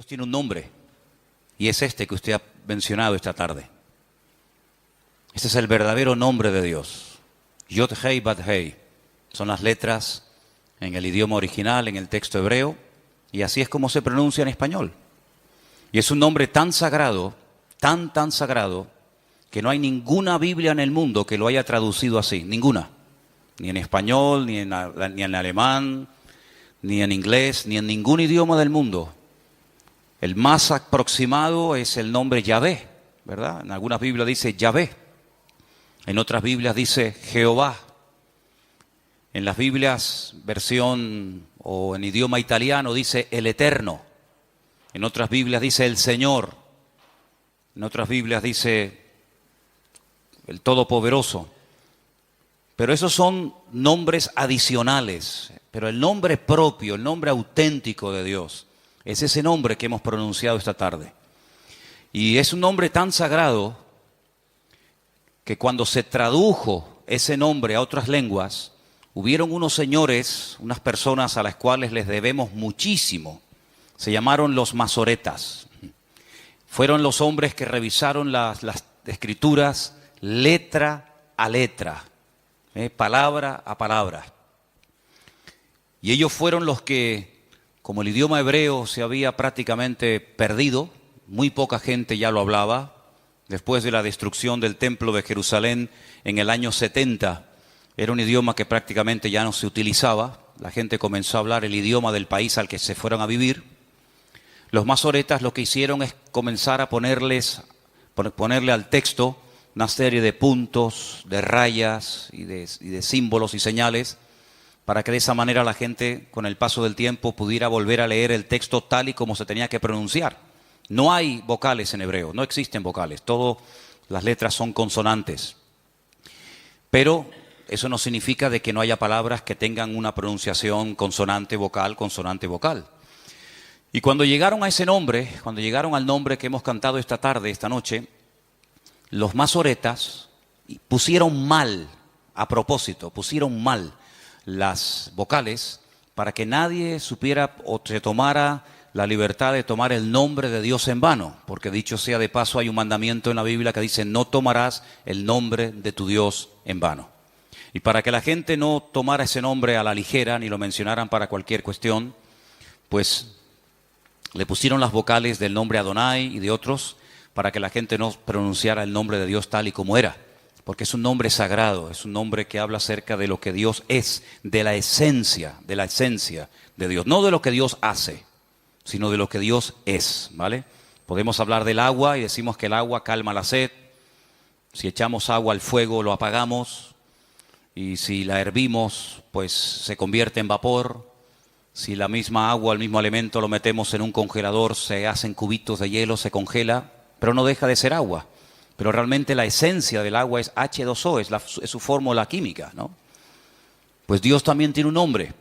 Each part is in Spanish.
Dios tiene un nombre y es este que usted ha mencionado esta tarde. Este es el verdadero nombre de Dios. Yod Hei Bad Hei. Son las letras en el idioma original, en el texto hebreo, y así es como se pronuncia en español. Y es un nombre tan sagrado, tan sagrado, que no hay ninguna Biblia en el mundo que lo haya traducido así, ninguna. Ni en español, ni en alemán, ni en inglés, ni en ningún idioma del mundo. El más aproximado es el nombre Yahvé, ¿verdad? En algunas Biblias dice Yahvé, en otras Biblias dice Jehová. En las Biblias, versión o en idioma italiano, dice el Eterno. En otras Biblias dice el Señor. En otras Biblias dice el Todopoderoso. Pero esos son nombres adicionales. Pero el nombre propio, el nombre auténtico de Dios, es ese nombre que hemos pronunciado esta tarde. Y es un nombre tan sagrado que cuando se tradujo ese nombre a otras lenguas, hubieron unos señores, unas personas a las cuales les debemos muchísimo. Se llamaron los masoretas. Fueron los hombres que revisaron las escrituras letra a letra, palabra a palabra. Y ellos fueron los que, como el idioma hebreo se había prácticamente perdido, muy poca gente ya lo hablaba, después de la destrucción del templo de Jerusalén en el año 70, era un idioma que prácticamente ya no se utilizaba. La gente comenzó a hablar el idioma del país al que se fueron a vivir. Los masoretas lo que hicieron es comenzar a ponerle al texto una serie de puntos, de rayas y de símbolos y señales, para que de esa manera la gente, con el paso del tiempo, pudiera volver a leer el texto tal y como se tenía que pronunciar. No hay vocales en hebreo, no existen vocales, todas las letras son consonantes. Pero eso no significa de que no haya palabras que tengan una pronunciación consonante-vocal, consonante-vocal. Y cuando llegaron a ese nombre, cuando llegaron al nombre que hemos cantado esta tarde, esta noche, los masoretas pusieron mal, a propósito, pusieron mal las vocales para que nadie supiera o se tomara la libertad de tomar el nombre de Dios en vano, porque dicho sea de paso, hay un mandamiento en la Biblia que dice: no tomarás el nombre de tu Dios en vano. Y para que la gente no tomara ese nombre a la ligera, ni lo mencionaran para cualquier cuestión, pues le pusieron las vocales del nombre Adonai y de otros, para que la gente no pronunciara el nombre de Dios tal y como era, porque es un nombre sagrado, es un nombre que habla acerca de lo que Dios es, de la esencia de Dios, no de lo que Dios hace, sino de lo que Dios es, ¿vale? Podemos hablar del agua y decimos que el agua calma la sed. Si echamos agua al fuego lo apagamos, y si la hervimos pues se convierte en vapor. Si la misma agua, el mismo elemento lo metemos en un congelador, se hacen cubitos de hielo, se congela, pero no deja de ser agua. Pero realmente la esencia del agua es H2O, es su fórmula química, ¿no? Pues Dios también tiene un nombre,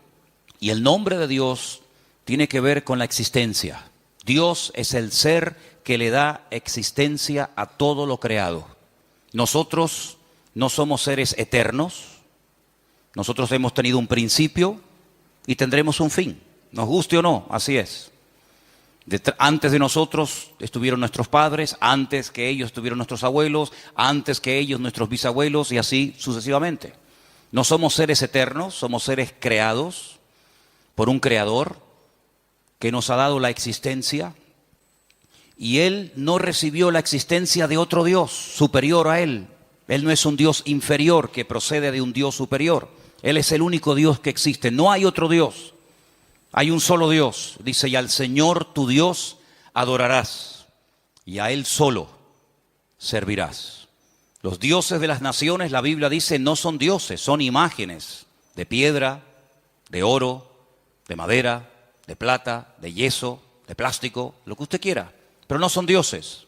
y el nombre de Dios tiene que ver con la existencia. Dios es el ser que le da existencia a todo lo creado. Nosotros no somos seres eternos. Nosotros hemos tenido un principio y tendremos un fin. Nos guste o no, así es. Antes de nosotros estuvieron nuestros padres, antes que ellos estuvieron nuestros abuelos, antes que ellos nuestros bisabuelos, y así sucesivamente. No somos seres eternos, somos seres creados por un creador que nos ha dado la existencia, y Él no recibió la existencia de otro Dios superior a Él. Él no es un Dios inferior que procede de un Dios superior. Él es el único Dios que existe, no hay otro Dios. Hay un solo Dios, dice: y al Señor tu Dios adorarás, y a Él solo servirás. Los dioses de las naciones, la Biblia dice, no son dioses, son imágenes de piedra, de oro, de madera, de plata, de yeso, de plástico, lo que usted quiera, pero no son dioses.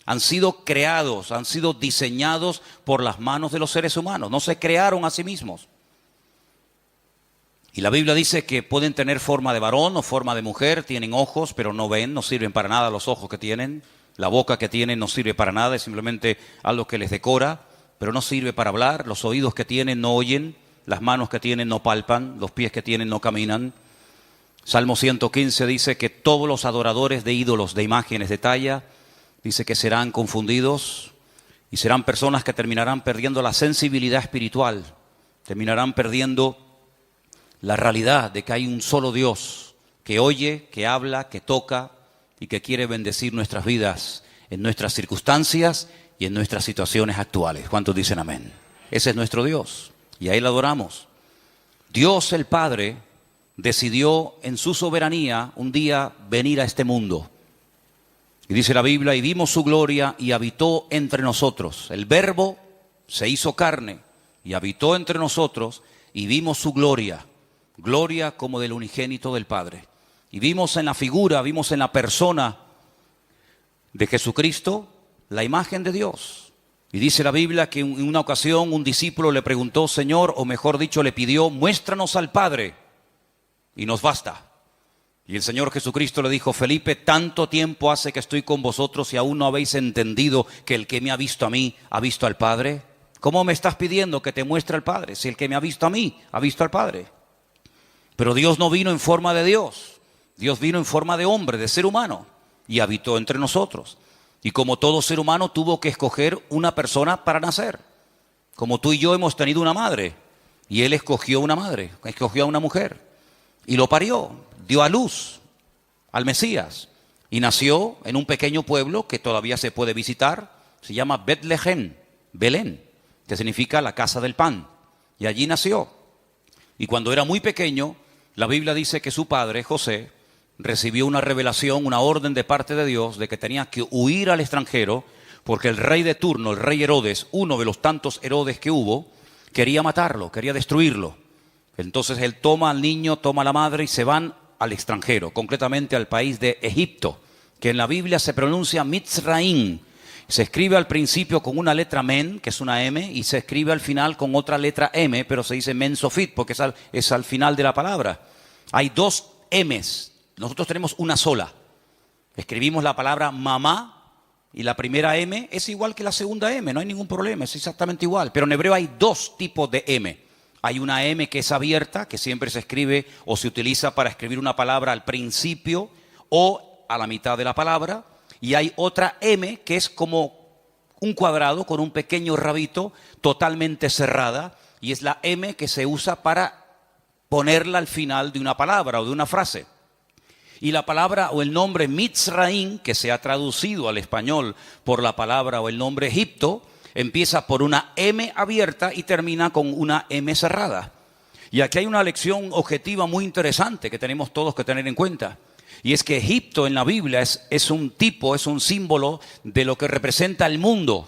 Han sido creados, han sido diseñados por las manos de los seres humanos, no se crearon a sí mismos. Y la Biblia dice que pueden tener forma de varón o forma de mujer, tienen ojos, pero no ven, no sirven para nada los ojos que tienen. La boca que tienen no sirve para nada, es simplemente algo que les decora, pero no sirve para hablar. Los oídos que tienen no oyen, las manos que tienen no palpan, los pies que tienen no caminan. Salmo 115 dice que todos los adoradores de ídolos, de imágenes de talla, dice que serán confundidos y serán personas que terminarán perdiendo la sensibilidad espiritual, terminarán perdiendo la realidad de que hay un solo Dios que oye, que habla, que toca y que quiere bendecir nuestras vidas en nuestras circunstancias y en nuestras situaciones actuales. ¿Cuántos dicen amén? Ese es nuestro Dios y a Él adoramos. Dios el Padre decidió en su soberanía un día venir a este mundo. Y dice la Biblia, y vimos su gloria y habitó entre nosotros. El Verbo se hizo carne y habitó entre nosotros y vimos su gloria. Gloria como del unigénito del Padre. Y vimos en la figura, vimos en la persona de Jesucristo la imagen de Dios. Y dice la Biblia que en una ocasión un discípulo le preguntó, Señor, o mejor dicho, le pidió, muéstranos al Padre y nos basta. Y el Señor Jesucristo le dijo, Felipe, tanto tiempo hace que estoy con vosotros y aún no habéis entendido que el que me ha visto a mí, ha visto al Padre. ¿Cómo me estás pidiendo que te muestre al Padre? Si el que me ha visto a mí, ha visto al Padre. Pero Dios no vino en forma de Dios. Dios vino en forma de hombre, de ser humano, y habitó entre nosotros. Y como todo ser humano tuvo que escoger una persona para nacer. Como tú y yo hemos tenido una madre, y Él escogió una madre, escogió a una mujer, y lo parió, dio a luz al Mesías, y nació en un pequeño pueblo que todavía se puede visitar, se llama Betlehem, Belén, que significa la casa del pan, y allí nació. Y cuando era muy pequeño, la Biblia dice que su padre, José, recibió una revelación, una orden de parte de Dios de que tenía que huir al extranjero porque el rey de turno, el rey Herodes, uno de los tantos Herodes que hubo, quería matarlo, quería destruirlo. Entonces él toma al niño, toma a la madre y se van al extranjero, concretamente al país de Egipto, que en la Biblia se pronuncia Mitzraim. Se escribe al principio con una letra men, que es una M, y se escribe al final con otra letra M, pero se dice men sofit porque es al final de la palabra. Hay dos M's. Nosotros tenemos una sola. Escribimos la palabra mamá y la primera M es igual que la segunda M, no hay ningún problema, es exactamente igual. Pero en hebreo hay dos tipos de M. Hay una M que es abierta, que siempre se escribe o se utiliza para escribir una palabra al principio o a la mitad de la palabra. Y hay otra M que es como un cuadrado con un pequeño rabito totalmente cerrada. Y es la M que se usa para ponerla al final de una palabra o de una frase. Y la palabra o el nombre Mitzraim, que se ha traducido al español por la palabra o el nombre Egipto, empieza por una M abierta y termina con una M cerrada. Y aquí hay una lección objetiva muy interesante que tenemos todos que tener en cuenta. Y es que Egipto en la Biblia es un tipo, es un símbolo de lo que representa el mundo.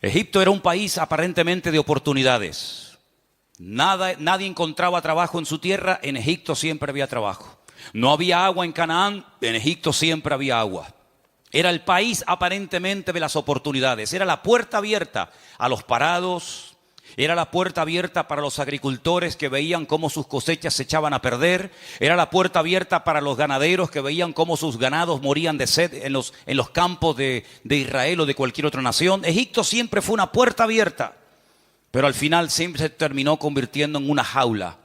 Egipto era un país aparentemente de oportunidades. Nadie encontraba trabajo en su tierra, en Egipto siempre había trabajo. No había agua en Canaán, en Egipto siempre había agua. Era el país aparentemente de las oportunidades. Era la puerta abierta a los parados. Era la puerta abierta para los agricultores que veían cómo sus cosechas se echaban a perder. Era la puerta abierta para los ganaderos que veían cómo sus ganados morían de sed en los campos de Israel o de cualquier otra nación. Egipto siempre fue una puerta abierta, pero al final siempre se terminó convirtiendo en una jaula,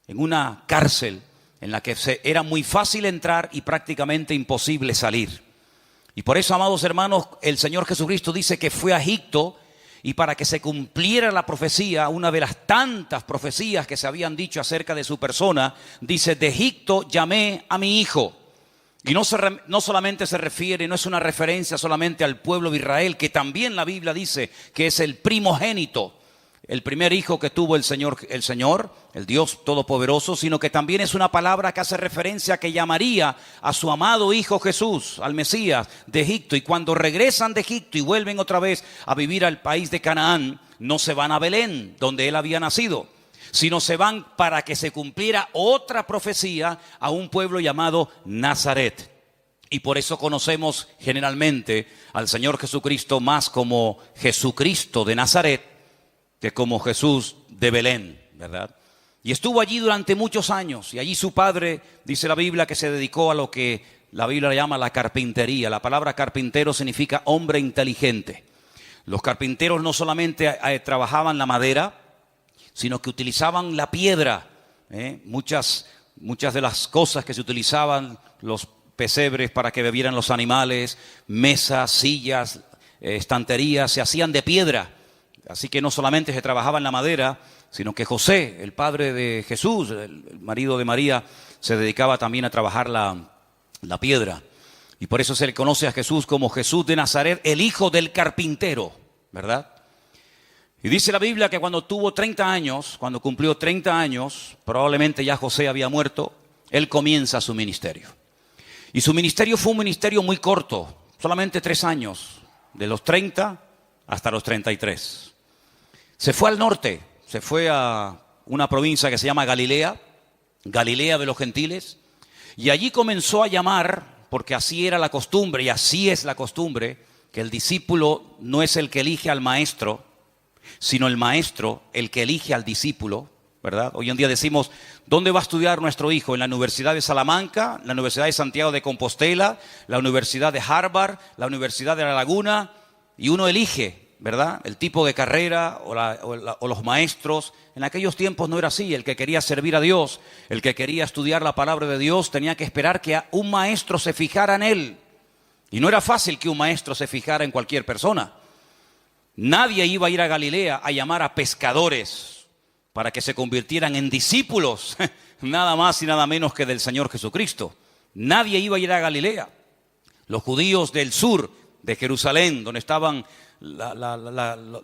en una cárcel en la que era muy fácil entrar y prácticamente imposible salir. Y por eso, amados hermanos, el Señor Jesucristo dice que fue a Egipto y para que se cumpliera la profecía, una de las tantas profecías que se habían dicho acerca de su persona, dice, de Egipto llamé a mi hijo. Y no solamente se refiere, no es una referencia solamente al pueblo de Israel, que también la Biblia dice que es el primogénito, el primer hijo que tuvo el Señor, el Dios Todopoderoso, sino que también es una palabra que hace referencia a que llamaría a su amado Hijo Jesús, al Mesías, de Egipto. Y cuando regresan de Egipto y vuelven otra vez a vivir al país de Canaán, no se van a Belén, donde él había nacido, sino se van para que se cumpliera otra profecía a un pueblo llamado Nazaret. Y por eso conocemos generalmente al Señor Jesucristo más como Jesucristo de Nazaret que como Jesús de Belén, ¿verdad? Y estuvo allí durante muchos años, y allí su padre, dice la Biblia, que se dedicó a lo que la Biblia llama la carpintería. La palabra carpintero significa hombre inteligente. Los carpinteros no solamente trabajaban la madera, sino que utilizaban la piedra. Muchas muchas de las cosas que se utilizaban, los pesebres para que bebieran los animales, mesas, sillas, estanterías, se hacían de piedra. Así que no solamente se trabajaba en la madera, sino que José, el padre de Jesús, el marido de María, se dedicaba también a trabajar la piedra. Y por eso se le conoce a Jesús como Jesús de Nazaret, el hijo del carpintero, ¿verdad? Y dice la Biblia que cuando tuvo 30 años, cuando cumplió 30 años, probablemente ya José había muerto, él comienza su ministerio. Y su ministerio fue un ministerio muy corto, solamente 3 años, de los 30 hasta los 33. Se fue al norte, se fue a una provincia que se llama Galilea, Galilea de los gentiles, y allí comenzó a llamar, porque así era la costumbre y así es la costumbre, que el discípulo no es el que elige al maestro, sino el maestro el que elige al discípulo, ¿verdad? Hoy en día decimos, ¿dónde va a estudiar nuestro hijo? ¿En la Universidad de Salamanca, la Universidad de Santiago de Compostela, la Universidad de Harvard, la Universidad de La Laguna? Y uno elige, ¿verdad?, el tipo de carrera o los maestros. En aquellos tiempos no era así. El que quería servir a Dios, el que quería estudiar la palabra de Dios, tenía que esperar que un maestro se fijara en él. Y no era fácil que un maestro se fijara en cualquier persona. Nadie iba a ir a Galilea a llamar a pescadores para que se convirtieran en discípulos, nada más y nada menos que del Señor Jesucristo. Nadie iba a ir a Galilea. Los judíos del sur de Jerusalén, donde estaban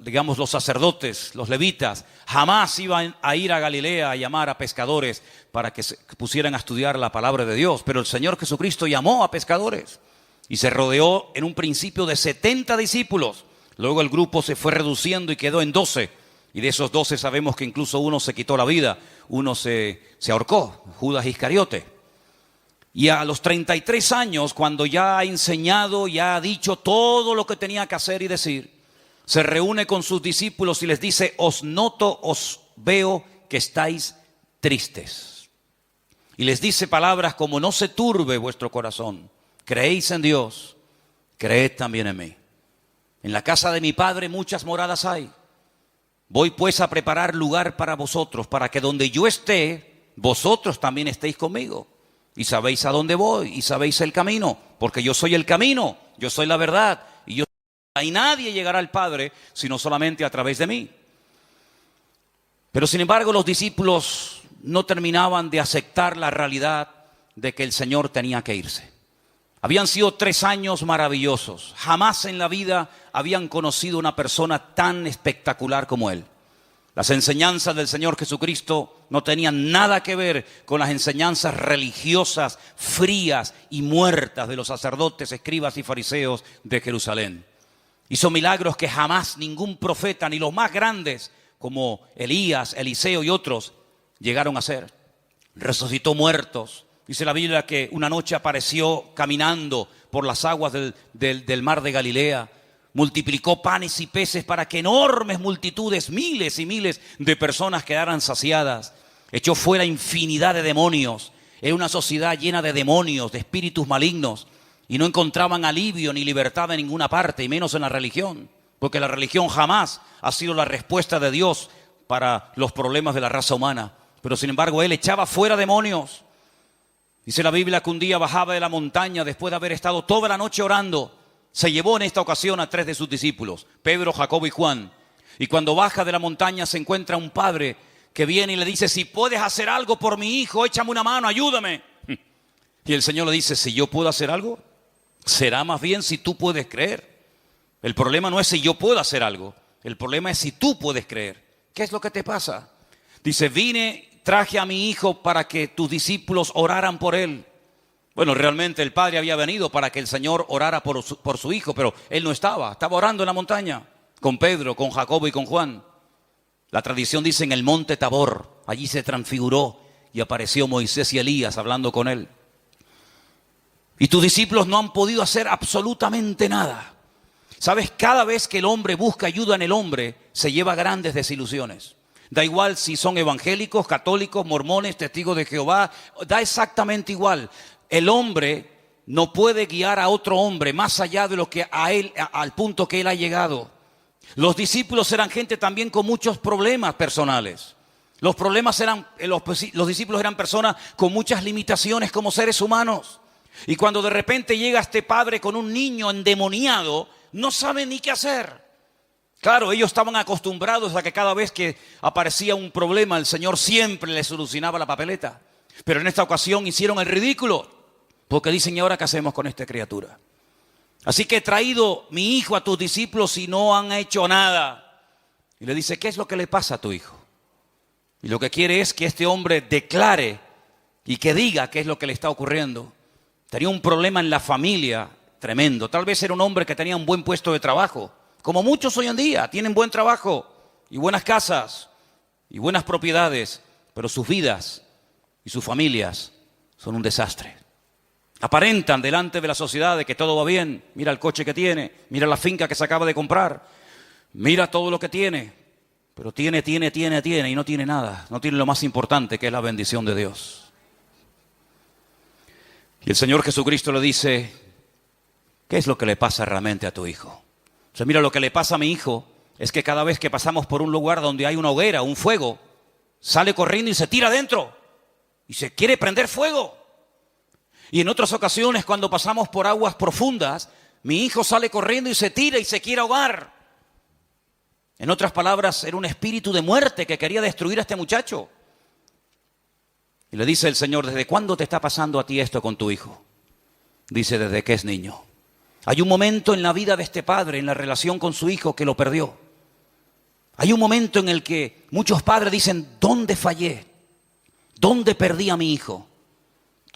digamos los sacerdotes, los levitas, jamás iban a ir a Galilea a llamar a pescadores para que se pusieran a estudiar la palabra de Dios. Pero el Señor Jesucristo llamó a pescadores y se rodeó en un principio de 70 discípulos. Luego el grupo se fue reduciendo y quedó en 12. Y de esos 12 sabemos que incluso uno se quitó la vida, uno se ahorcó, Judas Iscariote. Y a los 33 años, cuando ya ha enseñado, ya ha dicho todo lo que tenía que hacer y decir, se reúne con sus discípulos y les dice, os noto, os veo que estáis tristes. Y les dice palabras como, no se turbe vuestro corazón, creéis en Dios, creed también en mí. En la casa de mi Padre muchas moradas hay. Voy pues a preparar lugar para vosotros, para que donde yo esté, vosotros también estéis conmigo. Y sabéis a dónde voy, y sabéis el camino, porque yo soy el camino, yo soy la verdad, y nadie llegará al Padre, sino solamente a través de mí. Pero sin embargo los discípulos no terminaban de aceptar la realidad de que el Señor tenía que irse. Habían sido 3 años maravillosos. Jamás en la vida habían conocido una persona tan espectacular como Él. Las enseñanzas del Señor Jesucristo no tenían nada que ver con las enseñanzas religiosas frías y muertas de los sacerdotes, escribas y fariseos de Jerusalén. Hizo milagros que jamás ningún profeta, ni los más grandes como Elías, Eliseo y otros, llegaron a hacer. Resucitó muertos. Dice la Biblia que una noche apareció caminando por las aguas del mar de Galilea. Multiplicó panes y peces para que enormes multitudes, miles y miles de personas quedaran saciadas. Echó fuera infinidad de demonios. Era una sociedad llena de demonios, de espíritus malignos. Y no encontraban alivio ni libertad en ninguna parte, y menos en la religión. Porque la religión jamás ha sido la respuesta de Dios para los problemas de la raza humana. Pero sin embargo, Él echaba fuera demonios. Dice la Biblia que un día bajaba de la montaña después de haber estado toda la noche orando. Se llevó en esta ocasión a 3 de sus discípulos, Pedro, Jacobo y Juan. Y cuando baja de la montaña se encuentra un padre que viene y le dice, si puedes hacer algo por mi hijo, échame una mano, ayúdame. Y el Señor le dice, si yo puedo hacer algo, será más bien si tú puedes creer. El problema no es si yo puedo hacer algo, el problema es si tú puedes creer. ¿Qué es lo que te pasa? Dice, traje a mi hijo para que tus discípulos oraran por él. Bueno, realmente el padre había venido para que el Señor orara por su hijo, pero él no estaba orando en la montaña, con Pedro, con Jacobo y con Juan. La tradición dice en el monte Tabor, allí se transfiguró y apareció Moisés y Elías hablando con él. Y tus discípulos no han podido hacer absolutamente nada. ¿Sabes? Cada vez que el hombre busca ayuda en el hombre, se lleva grandes desilusiones. Da igual si son evangélicos, católicos, mormones, testigos de Jehová, da exactamente igual. El hombre no puede guiar a otro hombre más allá de lo que al punto que él ha llegado. Los discípulos eran gente también con muchos problemas personales. Los problemas eran, los discípulos eran personas con muchas limitaciones como seres humanos. Y cuando de repente llega este padre con un niño endemoniado, no saben ni qué hacer. Claro, ellos estaban acostumbrados a que cada vez que aparecía un problema, el Señor siempre les solucionaba la papeleta. Pero en esta ocasión hicieron el ridículo, porque dicen, ¿y ahora qué hacemos con esta criatura? Así que he traído mi hijo a tus discípulos y no han hecho nada. Y le dice, ¿qué es lo que le pasa a tu hijo? Y lo que quiere es que este hombre declare y que diga qué es lo que le está ocurriendo. Tenía un problema en la familia tremendo. Tal vez era un hombre que tenía un buen puesto de trabajo. Como muchos hoy en día, tienen buen trabajo y buenas casas y buenas propiedades, pero sus vidas y sus familias son un desastre. Aparentan delante de la sociedad de que todo va bien. Mira el coche que tiene, mira la finca que se acaba de comprar, mira todo lo que tiene. Pero tiene y no tiene nada. No tiene lo más importante, que es la bendición de Dios. Y el Señor Jesucristo le dice, ¿qué es lo que le pasa realmente a tu hijo? O sea, mira, lo que le pasa a mi hijo es que cada vez que pasamos por un lugar donde hay una hoguera, un fuego, sale corriendo y se tira adentro y se quiere prender fuego. Y en otras ocasiones, cuando pasamos por aguas profundas, mi hijo sale corriendo y se tira y se quiere ahogar. En otras palabras, era un espíritu de muerte que quería destruir a este muchacho. Y le dice el Señor, ¿desde cuándo te está pasando a ti esto con tu hijo? Dice, desde que es niño. Hay un momento en la vida de este padre, en la relación con su hijo, que lo perdió. Hay un momento en el que muchos padres dicen, ¿dónde fallé? ¿Dónde perdí a mi hijo?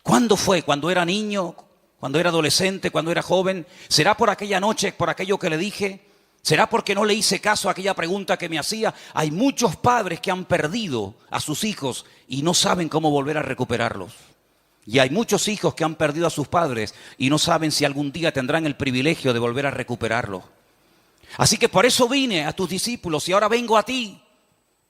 ¿Cuándo fue? ¿Cuando era niño? ¿Cuando era adolescente? ¿Cuando era joven? ¿Será por aquella noche, por aquello que le dije? ¿Será porque no le hice caso a aquella pregunta que me hacía? Hay muchos padres que han perdido a sus hijos y no saben cómo volver a recuperarlos. Y hay muchos hijos que han perdido a sus padres y no saben si algún día tendrán el privilegio de volver a recuperarlos. Así que por eso vine a tus discípulos y ahora vengo a ti.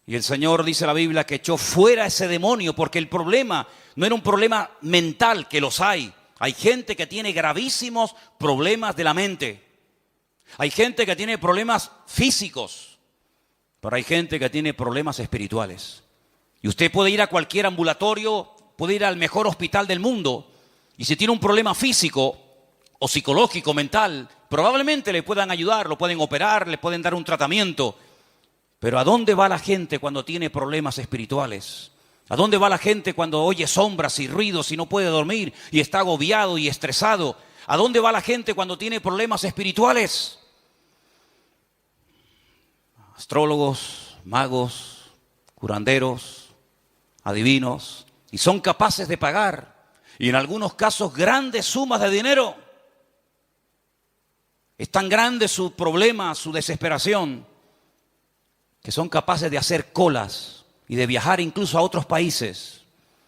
Y el Señor, dice la Biblia, que echó fuera ese demonio, porque el problema no era un problema mental, que los hay. Hay gente que tiene gravísimos problemas de la mente. Hay gente que tiene problemas físicos, pero hay gente que tiene problemas espirituales. Y usted puede ir a cualquier ambulatorio, puede ir al mejor hospital del mundo, y si tiene un problema físico o psicológico, mental, probablemente le puedan ayudar, lo pueden operar, le pueden dar un tratamiento. Pero ¿a dónde va la gente cuando tiene problemas espirituales? ¿A dónde va la gente cuando oye sombras y ruidos y no puede dormir y está agobiado y estresado? ¿A dónde va la gente cuando tiene problemas espirituales? Astrólogos, magos, curanderos, adivinos, y son capaces de pagar, y en algunos casos grandes sumas de dinero. Es tan grande su problema, su desesperación, que son capaces de hacer colas y de viajar incluso a otros países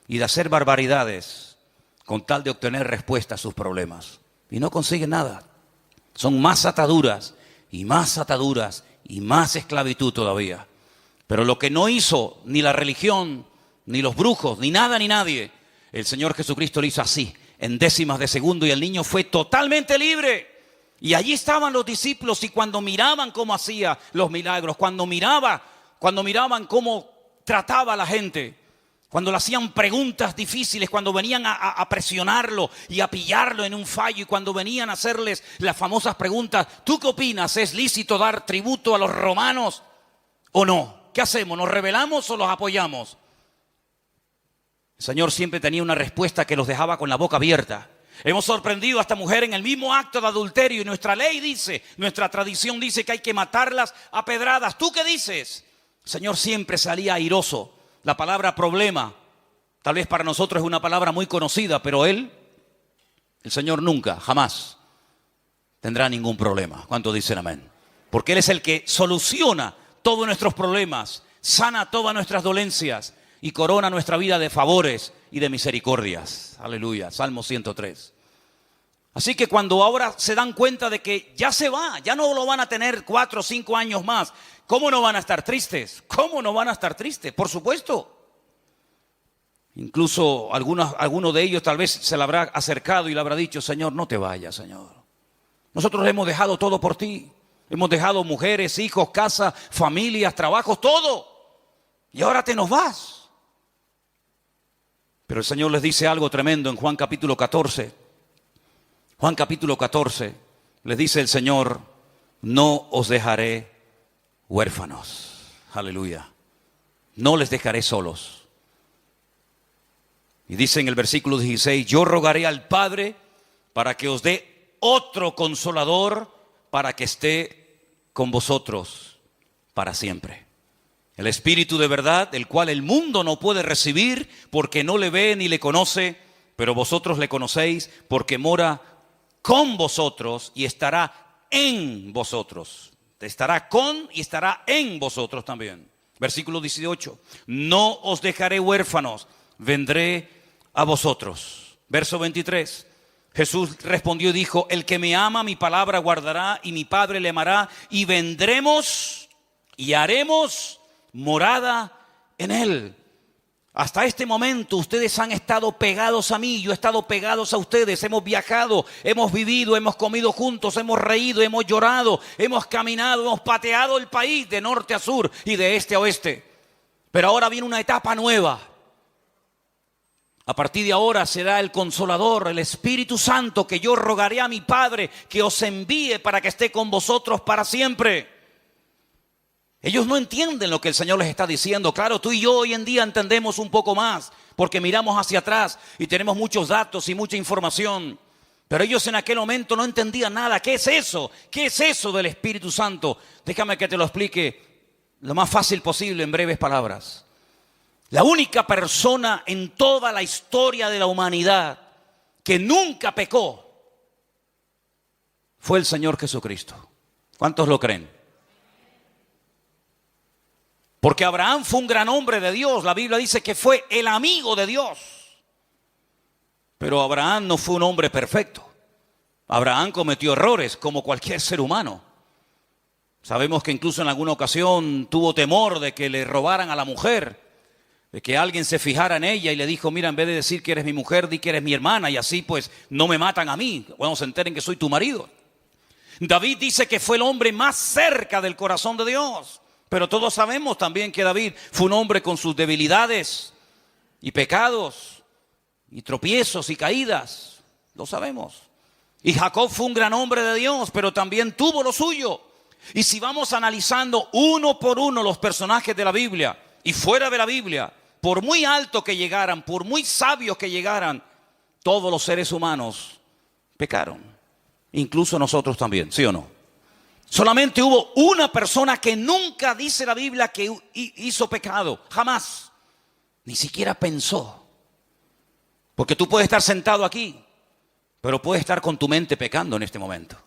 y de hacer barbaridades con tal de obtener respuesta a sus problemas. Y no consiguen nada. Son más ataduras y más ataduras y más esclavitud todavía. Pero lo que no hizo ni la religión, ni los brujos, ni nada ni nadie, el Señor Jesucristo lo hizo así, en décimas de segundo, y el niño fue totalmente libre. Y allí estaban los discípulos, y cuando miraban cómo hacía los milagros, cuando miraban cómo trataba a la gente, cuando le hacían preguntas difíciles, cuando venían a presionarlo y a pillarlo en un fallo, y cuando venían a hacerles las famosas preguntas, ¿tú qué opinas? ¿Es lícito dar tributo a los romanos o no? ¿Qué hacemos? ¿Nos rebelamos o los apoyamos? El Señor siempre tenía una respuesta que los dejaba con la boca abierta. Hemos sorprendido a esta mujer en el mismo acto de adulterio y nuestra ley dice, nuestra tradición dice que hay que matarlas a pedradas. ¿Tú qué dices? El Señor siempre salía airoso. La palabra problema, tal vez para nosotros es una palabra muy conocida, pero el Señor nunca, jamás tendrá ningún problema. ¿Cuántos dicen amén? Porque Él es el que soluciona todos nuestros problemas, sana todas nuestras dolencias y corona nuestra vida de favores y de misericordias. Aleluya, Salmo 103. Así que cuando ahora se dan cuenta de que ya se va, ya no lo van a tener 4 o 5 años más, ¿cómo no van a estar tristes? ¿Cómo no van a estar tristes? Por supuesto. Incluso alguno de ellos tal vez se le habrá acercado y le habrá dicho, Señor, no te vayas, Señor. Nosotros hemos dejado todo por ti. Hemos dejado mujeres, hijos, casa, familias, trabajos, todo. y ahora te nos vas. Pero el Señor les dice algo tremendo en Juan capítulo 14. Juan capítulo 14, les dice el Señor: no os dejaré huérfanos. Aleluya. No les dejaré solos. Y dice en el versículo 16: yo rogaré al Padre para que os dé otro consolador, para que esté con vosotros para siempre. El Espíritu de verdad, el cual el mundo no puede recibir porque no le ve ni le conoce, pero vosotros le conocéis porque mora con vosotros y estará en vosotros. Estará con y estará en vosotros también. Versículo 18: no os dejaré huérfanos, vendré a vosotros. Verso 23: Jesús respondió y dijo: el que me ama, mi palabra guardará, y mi Padre le amará, y vendremos y haremos morada en él. Hasta este momento ustedes han estado pegados a mí, yo he estado pegados a ustedes, hemos viajado, hemos vivido, hemos comido juntos, hemos reído, hemos llorado, hemos caminado, hemos pateado el país de norte a sur y de este a oeste. Pero ahora viene una etapa nueva. A partir de ahora será el Consolador, el Espíritu Santo, que yo rogaré a mi Padre que os envíe para que esté con vosotros para siempre. Ellos no entienden lo que el Señor les está diciendo. Claro, tú y yo hoy en día entendemos un poco más, porque miramos hacia atrás y tenemos muchos datos y mucha información. Pero ellos en aquel momento no entendían nada. ¿Qué es eso? ¿Qué es eso del Espíritu Santo? Déjame que te lo explique lo más fácil posible en breves palabras. La única persona en toda la historia de la humanidad que nunca pecó fue el Señor Jesucristo. ¿Cuántos lo creen? Porque Abraham fue un gran hombre de Dios. La Biblia dice que fue el amigo de Dios. Pero Abraham no fue un hombre perfecto. Abraham cometió errores como cualquier ser humano. Sabemos que incluso en alguna ocasión tuvo temor de que le robaran a la mujer, de que alguien se fijara en ella y le dijo: mira, en vez de decir que eres mi mujer, di que eres mi hermana, y así pues no me matan a mí cuando se enteren que soy tu marido. David dice que fue el hombre más cerca del corazón de Dios. Pero todos sabemos también que David fue un hombre con sus debilidades y pecados y tropiezos y caídas. Lo sabemos. Y Jacob fue un gran hombre de Dios, pero también tuvo lo suyo. Y si vamos analizando uno por uno los personajes de la Biblia y fuera de la Biblia, por muy alto que llegaran, por muy sabios que llegaran, todos los seres humanos pecaron. Incluso nosotros también, ¿sí o no? Solamente hubo una persona que nunca, dice la Biblia, que hizo pecado. Jamás. Ni siquiera pensó. Porque tú puedes estar sentado aquí, pero puedes estar con tu mente pecando en este momento.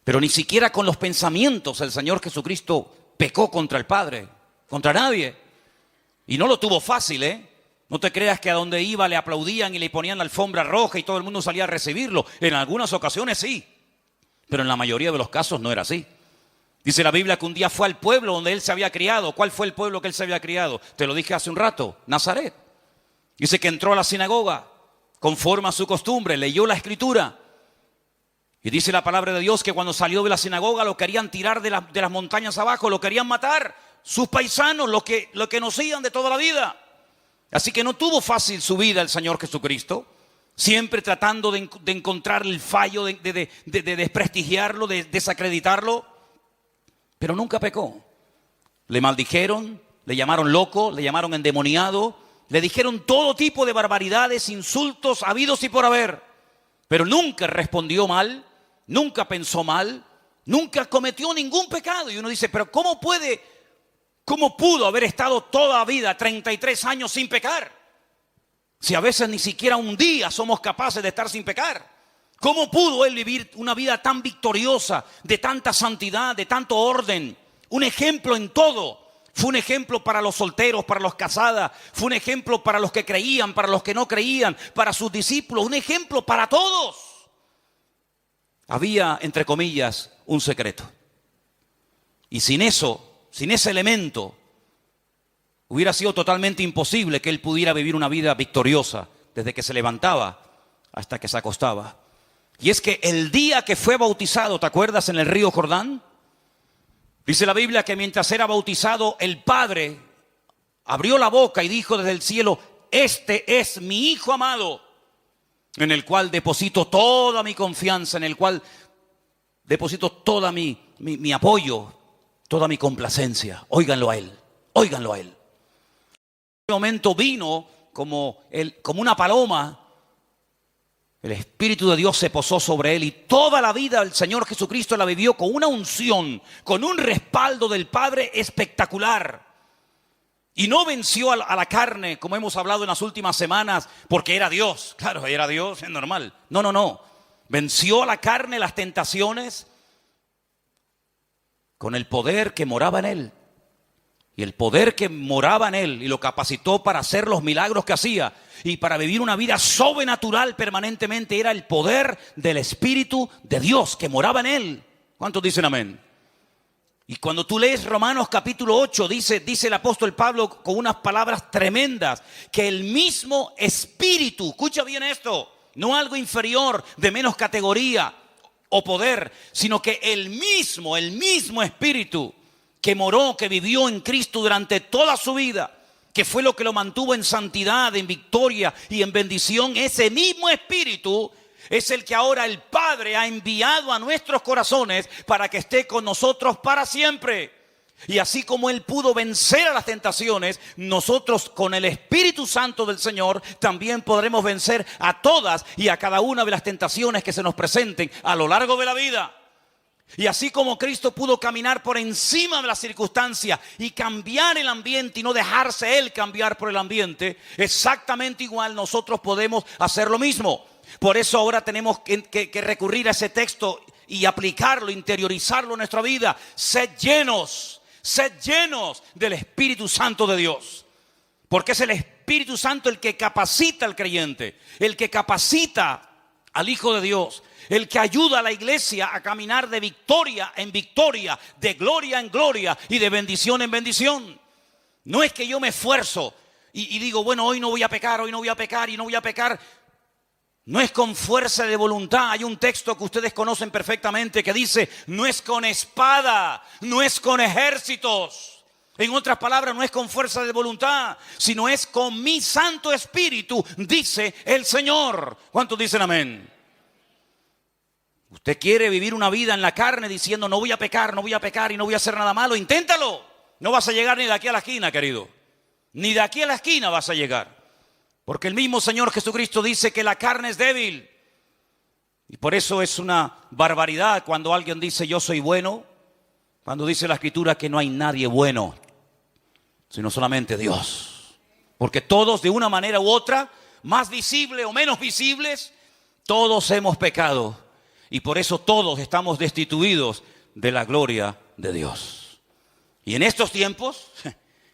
Pero ni siquiera con los pensamientos el Señor Jesucristo pecó contra el Padre, contra nadie. Y no lo tuvo fácil, ¿eh? No te creas que a donde iba le aplaudían y le ponían la alfombra roja y todo el mundo salía a recibirlo. En algunas ocasiones sí. Pero en la mayoría de los casos no era así. Dice la Biblia que un día fue al pueblo donde él se había criado. ¿Cuál fue el pueblo que él se había criado? Te lo dije hace un rato, Nazaret. Dice que entró a la sinagoga conforme a su costumbre, leyó la Escritura. Y dice la palabra de Dios que cuando salió de la sinagoga lo querían tirar de las montañas abajo, lo querían matar. Sus paisanos, lo que conocían de toda la vida. Así que no tuvo fácil su vida el Señor Jesucristo. Siempre tratando de encontrar el fallo, de desprestigiarlo, de desacreditarlo. Pero nunca pecó. Le maldijeron, le llamaron loco, le llamaron endemoniado, le dijeron todo tipo de barbaridades, insultos habidos y por haber. Pero nunca respondió mal, nunca pensó mal, nunca cometió ningún pecado. Y uno dice, pero ¿cómo pudo haber estado toda la vida, 33 años sin pecar? Si a veces ni siquiera un día somos capaces de estar sin pecar. ¿Cómo pudo él vivir una vida tan victoriosa, de tanta santidad, de tanto orden? Un ejemplo en todo. Fue un ejemplo para los solteros, para los casados. Fue un ejemplo para los que creían, para los que no creían, para sus discípulos. Un ejemplo para todos. Había, entre comillas, un secreto. Y sin eso, sin ese elemento, hubiera sido totalmente imposible que él pudiera vivir una vida victoriosa desde que se levantaba hasta que se acostaba. Y es que el día que fue bautizado, ¿te acuerdas? En el río Jordán. Dice la Biblia que mientras era bautizado, el Padre abrió la boca y dijo desde el cielo: este es mi Hijo amado, en el cual deposito toda mi confianza, en el cual deposito toda mi apoyo, toda mi complacencia. Óiganlo a Él, óiganlo a Él. En ese momento vino como una paloma. El Espíritu de Dios se posó sobre él y toda la vida el Señor Jesucristo la vivió con una unción, con un respaldo del Padre espectacular. Y no venció a la carne, como hemos hablado en las últimas semanas, porque era Dios. Claro, era Dios, es normal. No. Venció a la carne, las tentaciones, con el poder que moraba en él. Y el poder que moraba en él y lo capacitó para hacer los milagros que hacía y para vivir una vida sobrenatural permanentemente era el poder del Espíritu de Dios que moraba en él. ¿Cuántos dicen amén? Y cuando tú lees Romanos capítulo 8, dice el apóstol Pablo con unas palabras tremendas, que el mismo Espíritu, escucha bien esto, no algo inferior, de menos categoría o poder, sino que el mismo Espíritu que moró, que vivió en Cristo durante toda su vida, que fue lo que lo mantuvo en santidad, en victoria y en bendición, ese mismo Espíritu es el que ahora el Padre ha enviado a nuestros corazones para que esté con nosotros para siempre. Y así como Él pudo vencer a las tentaciones, nosotros con el Espíritu Santo del Señor también podremos vencer a todas y a cada una de las tentaciones que se nos presenten a lo largo de la vida. Y así como Cristo pudo caminar por encima de las circunstancias y cambiar el ambiente y no dejarse Él cambiar por el ambiente, exactamente igual nosotros podemos hacer lo mismo. Por eso ahora tenemos que recurrir a ese texto y aplicarlo, interiorizarlo en nuestra vida. Sed llenos del Espíritu Santo de Dios. Porque es el Espíritu Santo el que capacita al creyente, el que capacita al Hijo de Dios, el que ayuda a la iglesia a caminar de victoria en victoria, de gloria en gloria y de bendición en bendición. No es que yo me esfuerzo y digo, bueno, hoy no voy a pecar, hoy no voy a pecar y no voy a pecar. No es con fuerza de voluntad. Hay un texto que ustedes conocen perfectamente que dice, no es con espada, no es con ejércitos. En otras palabras, no es con fuerza de voluntad, sino es con mi Santo Espíritu, dice el Señor. ¿Cuántos dicen amén? Usted quiere vivir una vida en la carne diciendo no voy a pecar y no voy a hacer nada malo. Inténtalo. No vas a llegar ni de aquí a la esquina, querido. Ni de aquí a la esquina vas a llegar. Porque el mismo Señor Jesucristo dice que la carne es débil. Y por eso es una barbaridad cuando alguien dice yo soy bueno. Cuando dice la Escritura que no hay nadie bueno, sino solamente Dios. Porque todos de una manera u otra, más visible o menos visibles, todos hemos pecado. Y por eso todos estamos destituidos de la gloria de Dios. Y en estos tiempos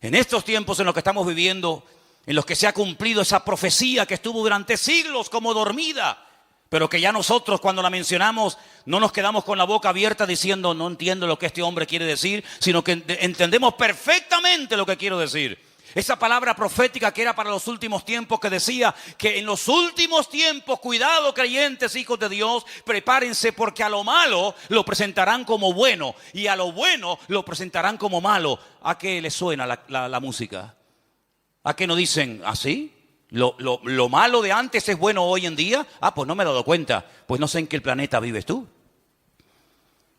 en los que estamos viviendo, en los que se ha cumplido esa profecía que estuvo durante siglos como dormida, pero que ya nosotros cuando la mencionamos no nos quedamos con la boca abierta diciendo no entiendo lo que este hombre quiere decir, sino que entendemos perfectamente lo que quiero decir. Esa palabra profética que era para los últimos tiempos, que decía que en los últimos tiempos, cuidado creyentes, hijos de Dios, prepárense porque a lo malo lo presentarán como bueno y a lo bueno lo presentarán como malo. ¿A qué les suena la música? ¿A qué no dicen así? ¿Lo malo de antes es bueno hoy en día? Ah, pues no me he dado cuenta. Pues no sé en qué planeta vives tú.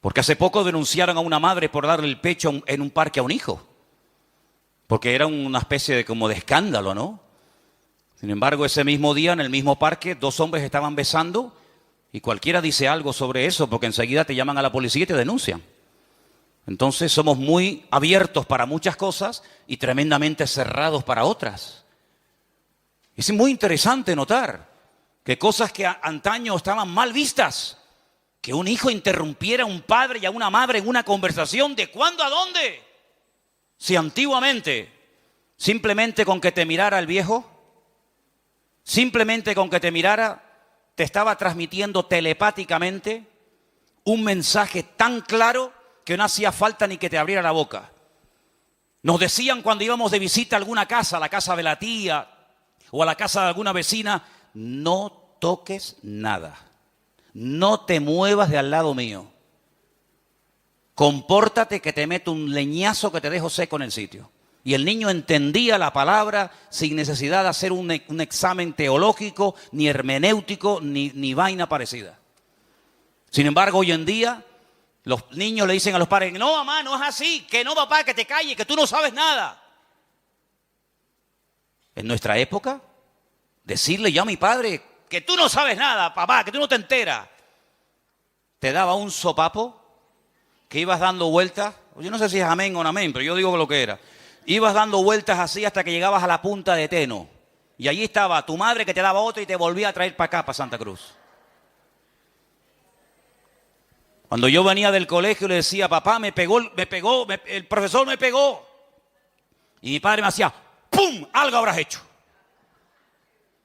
Porque hace poco denunciaron a una madre por darle el pecho en un parque a un hijo. Porque era una especie de escándalo, ¿no? Sin embargo, ese mismo día, en el mismo parque, 2 hombres estaban besando y cualquiera dice algo sobre eso porque enseguida te llaman a la policía y te denuncian. Entonces somos muy abiertos para muchas cosas y tremendamente cerrados para otras. Es muy interesante notar que cosas que antaño estaban mal vistas, que un hijo interrumpiera a un padre y a una madre en una conversación, ¿de cuándo a dónde? Si antiguamente, simplemente con que te mirara el viejo, simplemente con que te mirara, te estaba transmitiendo telepáticamente un mensaje tan claro que no hacía falta ni que te abriera la boca. Nos decían cuando íbamos de visita a alguna casa, a la casa de la tía o a la casa de alguna vecina, no toques nada, no te muevas de al lado mío. Compórtate que te meto un leñazo que te dejo seco en el sitio. Y el niño entendía la palabra sin necesidad de hacer un examen teológico, ni hermenéutico, ni vaina parecida. Sin embargo, hoy en día, los niños le dicen a los padres, no, mamá, no es así, que no, papá, que te calles, que tú no sabes nada. En nuestra época, decirle yo a mi padre que tú no sabes nada, papá, que tú no te enteras, te daba un sopapo que ibas dando vueltas. Yo no sé si es amén o no amén, pero yo digo lo que era. Ibas dando vueltas así hasta que llegabas a la punta de Teno. Y allí estaba tu madre que te daba otra y te volvía a traer para acá, para Santa Cruz. Cuando yo venía del colegio le decía, papá, me pegó, el profesor me pegó. Y mi padre me hacía, ¡pum! Algo habrás hecho.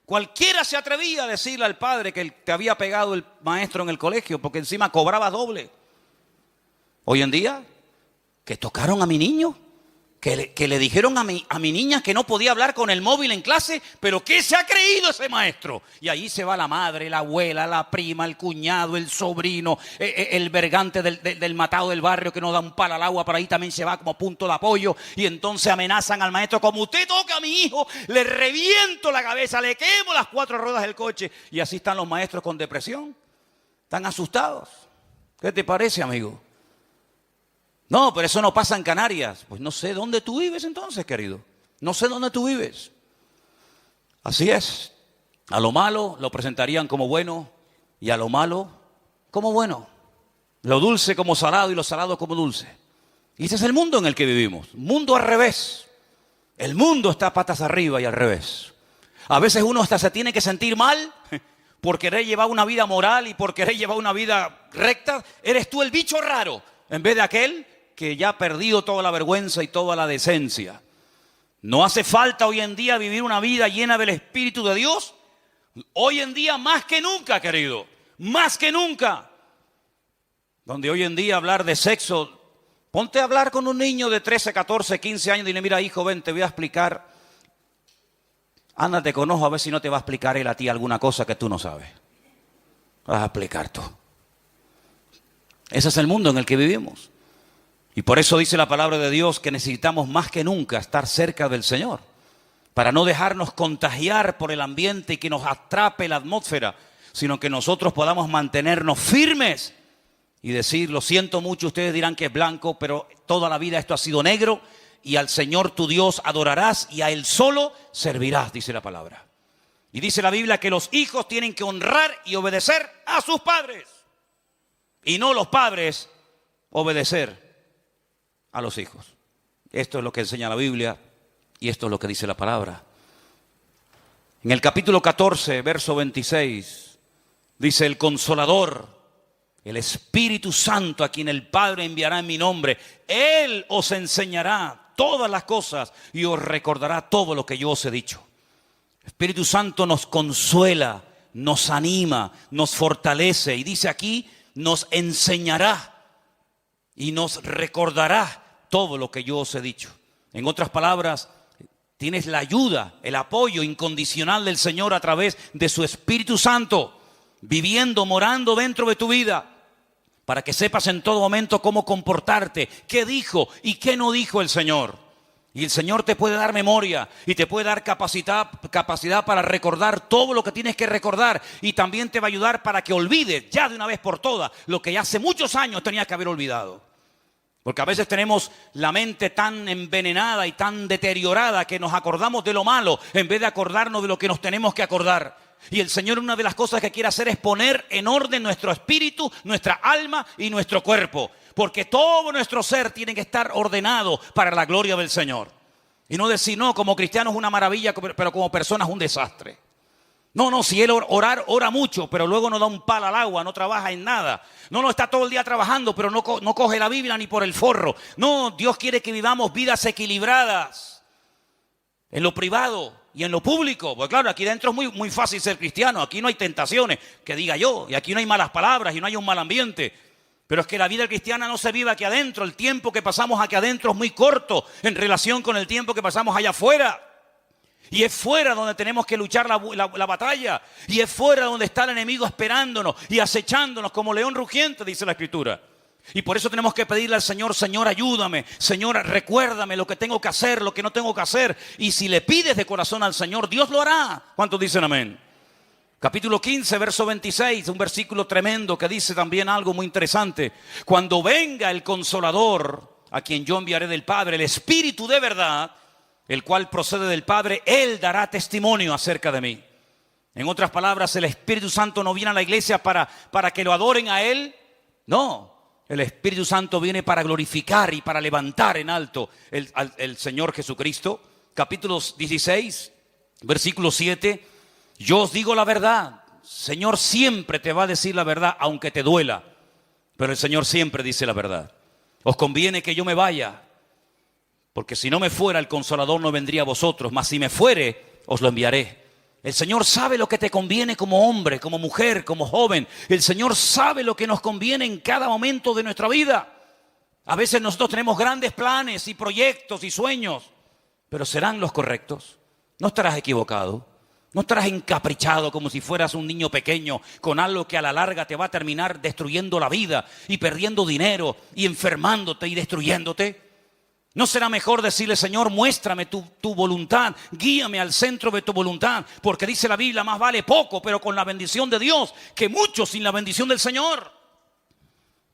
Cualquiera se atrevía a decirle al padre que te había pegado el maestro en el colegio, porque encima cobraba doble. Hoy en día, que tocaron a mi niño, que le dijeron a mi niña que no podía hablar con el móvil en clase, pero ¿qué se ha creído ese maestro? Y ahí se va la madre, la abuela, la prima, el cuñado, el sobrino, el vergante del matado del barrio que no da un palo al agua, por ahí también se va como punto de apoyo, y entonces amenazan al maestro, como usted toca a mi hijo, le reviento la cabeza, le quemo las 4 ruedas del coche. Y así están los maestros con depresión, están asustados. ¿Qué te parece, amigo? No, pero eso no pasa en Canarias. Pues no sé dónde tú vives entonces, querido. No sé dónde tú vives. Así es. A lo malo lo presentarían como bueno y a lo malo como bueno. Lo dulce como salado y lo salado como dulce. Y ese es el mundo en el que vivimos. Mundo al revés. El mundo está patas arriba y al revés. A veces uno hasta se tiene que sentir mal por querer llevar una vida moral y por querer llevar una vida recta. Eres tú el bicho raro en vez de aquel que ya ha perdido toda la vergüenza y toda la decencia. No hace falta hoy en día vivir una vida llena del Espíritu de Dios. Hoy en día más que nunca, querido. Más que nunca. Donde hoy en día hablar de sexo, ponte a hablar con un niño de 13, 14, 15 años y dile, mira hijo, ven, te voy a explicar. Ándate con ojo a ver si no te va a explicar él a ti alguna cosa que tú no sabes. Vas a explicar tú. Ese es el mundo en el que vivimos. Y por eso dice la palabra de Dios que necesitamos más que nunca estar cerca del Señor, para no dejarnos contagiar por el ambiente y que nos atrape la atmósfera, sino que nosotros podamos mantenernos firmes y decir, lo siento mucho, ustedes dirán que es blanco, pero toda la vida esto ha sido negro, y al Señor tu Dios adorarás y a Él solo servirás, dice la palabra. Y dice la Biblia que los hijos tienen que honrar y obedecer a sus padres, y no los padres obedecer a los hijos. Esto es lo que enseña la Biblia y esto es lo que dice la palabra. En el capítulo 14, verso 26, dice el Consolador, el Espíritu Santo, a quien el Padre enviará en mi nombre, Él os enseñará todas las cosas y os recordará todo lo que yo os he dicho. El Espíritu Santo nos consuela, nos anima, nos fortalece y dice aquí, nos enseñará y nos recordará todo lo que yo os he dicho. En otras palabras, tienes la ayuda, el apoyo incondicional del Señor a través de su Espíritu Santo, viviendo, morando dentro de tu vida, para que sepas en todo momento cómo comportarte, qué dijo y qué no dijo el Señor. Y el Señor te puede dar memoria y te puede dar capacidad para recordar todo lo que tienes que recordar, y también te va a ayudar para que olvides ya de una vez por todas lo que ya hace muchos años tenías que haber olvidado. Porque a veces tenemos la mente tan envenenada y tan deteriorada que nos acordamos de lo malo en vez de acordarnos de lo que nos tenemos que acordar. Y el Señor, una de las cosas que quiere hacer es poner en orden nuestro espíritu, nuestra alma y nuestro cuerpo. Porque todo nuestro ser tiene que estar ordenado para la gloria del Señor. Y no decir, no, como cristiano es una maravilla, pero como persona es un desastre. No, si él ora mucho, pero luego no da un palo al agua, no trabaja en nada. No, está todo el día trabajando, pero no coge la Biblia ni por el forro. No, Dios quiere que vivamos vidas equilibradas en lo privado y en lo público. Porque claro, aquí dentro es muy fácil ser cristiano. Aquí no hay tentaciones, que diga yo. Y aquí no hay malas palabras y no hay un mal ambiente. Pero es que la vida cristiana no se vive aquí adentro. El tiempo que pasamos aquí adentro es muy corto en relación con el tiempo que pasamos allá afuera. Y es fuera donde tenemos que luchar la batalla. Y es fuera donde está el enemigo esperándonos y acechándonos como león rugiente, dice la Escritura. Y por eso tenemos que pedirle al Señor: Señor, ayúdame, Señor, recuérdame lo que tengo que hacer, lo que no tengo que hacer. Y si le pides de corazón al Señor, Dios lo hará. ¿Cuántos dicen amén? Capítulo 15, verso 26, un versículo tremendo que dice también algo muy interesante. Cuando venga el Consolador, a quien yo enviaré del Padre, el Espíritu de verdad, el cual procede del Padre, Él dará testimonio acerca de mí. En otras palabras, el Espíritu Santo no viene a la iglesia para que lo adoren a Él. No. El Espíritu Santo viene para glorificar y para levantar en alto el Señor Jesucristo. Capítulo 16, versículo 7. Yo os digo la verdad. Señor siempre te va a decir la verdad, aunque te duela. Pero el Señor siempre dice la verdad. Os conviene que yo me vaya, porque si no me fuera, el Consolador no vendría a vosotros. Mas si me fuere, os lo enviaré. El Señor sabe lo que te conviene como hombre, como mujer, como joven. El Señor sabe lo que nos conviene en cada momento de nuestra vida. A veces nosotros tenemos grandes planes y proyectos y sueños, pero ¿serán los correctos? No estarás equivocado. No estarás encaprichado como si fueras un niño pequeño con algo que a la larga te va a terminar destruyendo la vida y perdiendo dinero y enfermándote y destruyéndote. ¿No será mejor decirle: Señor, muéstrame tu voluntad, guíame al centro de tu voluntad? Porque dice la Biblia: más vale poco, pero con la bendición de Dios, que mucho sin la bendición del Señor.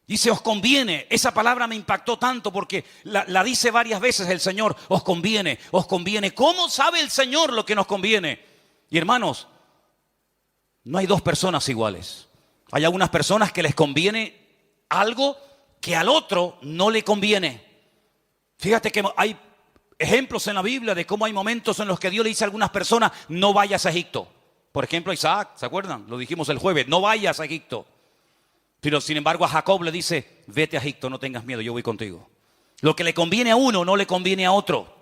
Dice: os conviene. Esa palabra me impactó tanto porque la dice varias veces el Señor: os conviene, os conviene. ¿Cómo sabe el Señor lo que nos conviene? Y hermanos, no hay dos personas iguales. Hay algunas personas que les conviene algo que al otro no le conviene. Fíjate que hay ejemplos en la Biblia de cómo hay momentos en los que Dios le dice a algunas personas: no vayas a Egipto. Por ejemplo, a Isaac, ¿se acuerdan? Lo dijimos el jueves: no vayas a Egipto. Pero sin embargo a Jacob le dice: vete a Egipto, no tengas miedo, yo voy contigo. Lo que le conviene a uno no le conviene a otro.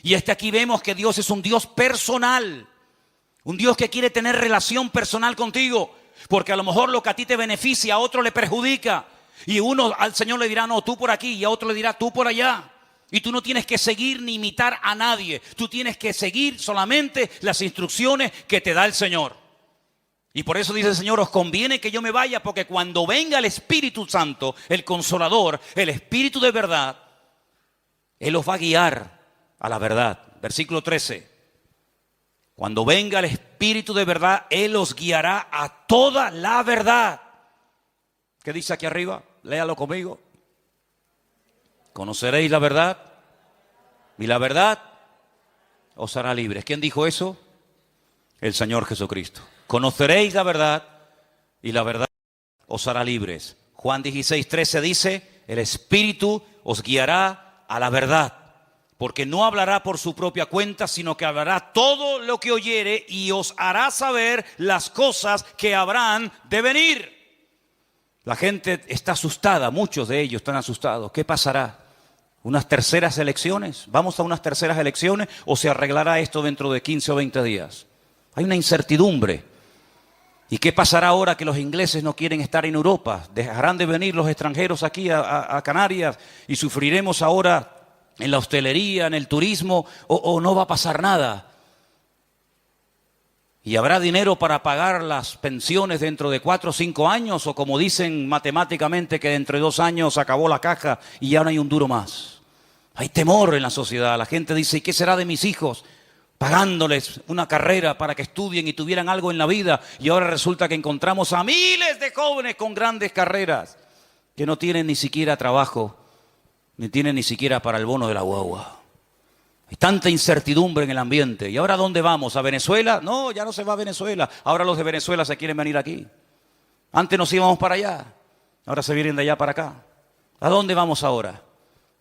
Y aquí vemos que Dios es un Dios personal. Un Dios que quiere tener relación personal contigo. Porque a lo mejor lo que a ti te beneficia, a otro le perjudica. Y uno al Señor le dirá: no, tú por aquí. Y a otro le dirá: tú por allá. Y tú no tienes que seguir ni imitar a nadie. Tú tienes que seguir solamente las instrucciones que te da el Señor. Y por eso dice el Señor: os conviene que yo me vaya, porque cuando venga el Espíritu Santo, el Consolador, el Espíritu de verdad, Él os va a guiar a la verdad. Versículo 13. Cuando venga el Espíritu de verdad, Él os guiará a toda la verdad. ¿Qué dice aquí arriba? Léalo conmigo. Conoceréis la verdad y la verdad os hará libres. ¿Quién dijo eso? El Señor Jesucristo. Conoceréis la verdad y la verdad os hará libres. Juan 16:13 dice: el Espíritu os guiará a la verdad, porque no hablará por su propia cuenta, sino que hablará todo lo que oyere y os hará saber las cosas que habrán de venir. La gente está asustada, muchos de ellos están asustados. ¿Qué pasará? ¿Unas terceras elecciones? ¿Vamos a unas terceras elecciones o se arreglará esto dentro de 15 o 20 días? Hay una incertidumbre. ¿Y qué pasará ahora que los ingleses no quieren estar en Europa? ¿Dejarán de venir los extranjeros aquí a Canarias y sufriremos ahora en la hostelería, en el turismo, o no va a pasar nada? ¿Y habrá dinero para pagar las pensiones dentro de 4 o 5 años? O como dicen matemáticamente, que dentro de 2 años acabó la caja y ya no hay un duro más. Hay temor en la sociedad. La gente dice: ¿y qué será de mis hijos? Pagándoles una carrera para que estudien y tuvieran algo en la vida. Y ahora resulta que encontramos a miles de jóvenes con grandes carreras que no tienen ni siquiera trabajo, ni tienen ni siquiera para el bono de la guagua. Hay tanta incertidumbre en el ambiente. ¿Y ahora dónde vamos? ¿A Venezuela? No, ya no se va a Venezuela. Ahora los de Venezuela se quieren venir aquí. Antes nos íbamos para allá. Ahora se vienen de allá para acá. ¿A dónde vamos ahora?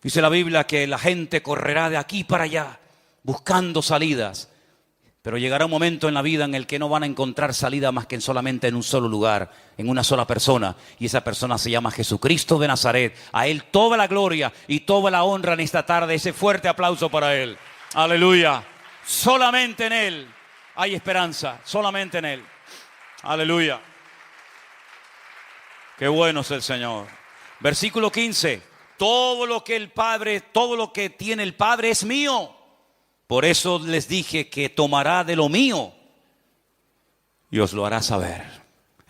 Dice la Biblia que la gente correrá de aquí para allá buscando salidas. Pero llegará un momento en la vida en el que no van a encontrar salida más que solamente en un solo lugar, en una sola persona. Y esa persona se llama Jesucristo de Nazaret. A Él toda la gloria y toda la honra en esta tarde. Ese fuerte aplauso para Él. Aleluya. Solamente en Él hay esperanza. Solamente en Él. Aleluya. Qué bueno es el Señor. Versículo 15. Todo lo que el Padre, todo lo que tiene el Padre es mío. Por eso les dije que tomará de lo mío y os lo hará saber.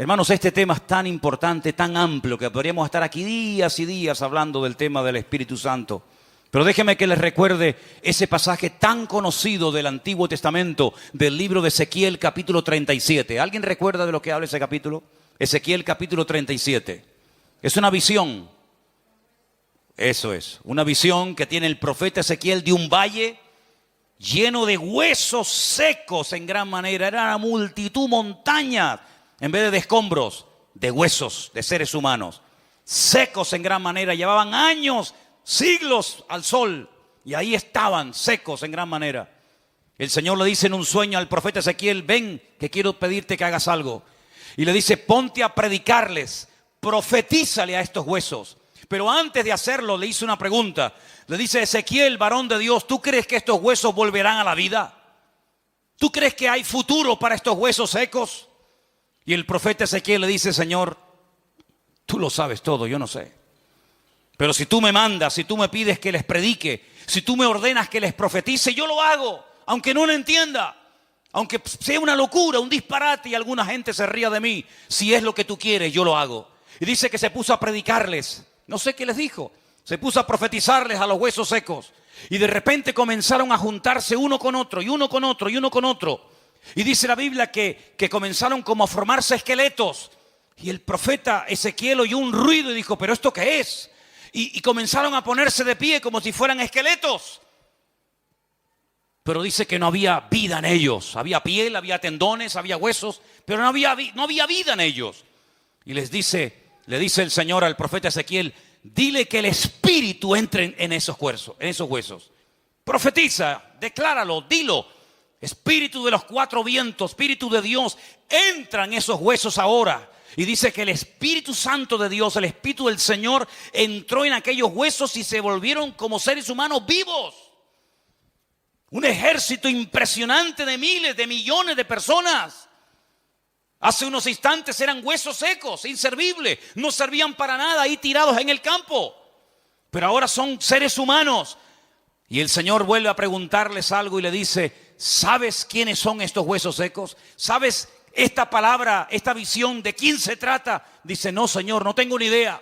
Hermanos, este tema es tan importante, tan amplio, que podríamos estar aquí días y días hablando del tema del Espíritu Santo. Pero déjenme que les recuerde ese pasaje tan conocido del Antiguo Testamento, del libro de Ezequiel, capítulo 37. ¿Alguien recuerda de lo que habla ese capítulo? Ezequiel, capítulo 37. Es una visión. Eso es, una visión que tiene el profeta Ezequiel de un valle lleno de huesos secos en gran manera. Era una multitud, montañas, en vez de escombros, de huesos de seres humanos, secos en gran manera. Llevaban años, siglos al sol, y ahí estaban, secos en gran manera. El Señor le dice en un sueño al profeta Ezequiel: ven, que quiero pedirte que hagas algo. Y le dice: ponte a predicarles, profetízale a estos huesos. Pero antes de hacerlo le hizo una pregunta. Le dice: Ezequiel, varón de Dios, ¿tú crees que estos huesos volverán a la vida? ¿Tú crees que hay futuro para estos huesos secos? Y el profeta Ezequiel le dice: Señor, tú lo sabes todo, yo no sé. Pero si tú me mandas, si tú me pides que les predique, si tú me ordenas que les profetice, yo lo hago, aunque no lo entienda. Aunque sea una locura, un disparate y alguna gente se ría de mí, si es lo que tú quieres, yo lo hago. Y dice que se puso a predicarles. No sé qué les dijo. Se puso a profetizarles a los huesos secos. Y de repente comenzaron a juntarse uno con otro, y uno con otro, y uno con otro. Y dice la Biblia que comenzaron como a formarse esqueletos. Y el profeta Ezequiel oyó un ruido y dijo: ¿pero esto qué es? Y comenzaron a ponerse de pie como si fueran esqueletos. Pero dice que no había vida en ellos. Había piel, había tendones, había huesos, pero no había vida en ellos. Y le dice el Señor al profeta Ezequiel: dile que el Espíritu entre en esos huesos. Profetiza, decláralo, dilo. Espíritu de los cuatro vientos, Espíritu de Dios, entra en esos huesos ahora. Y dice que el Espíritu Santo de Dios, el Espíritu del Señor, entró en aquellos huesos y se volvieron como seres humanos vivos. Un ejército impresionante de miles, de millones de personas. Hace unos instantes eran huesos secos, inservibles, no servían para nada, ahí tirados en el campo. Pero ahora son seres humanos. Y el Señor vuelve a preguntarles algo y le dice: ¿sabes quiénes son estos huesos secos? ¿Sabes esta palabra, esta visión, de quién se trata? Dice: no, Señor, no tengo ni idea.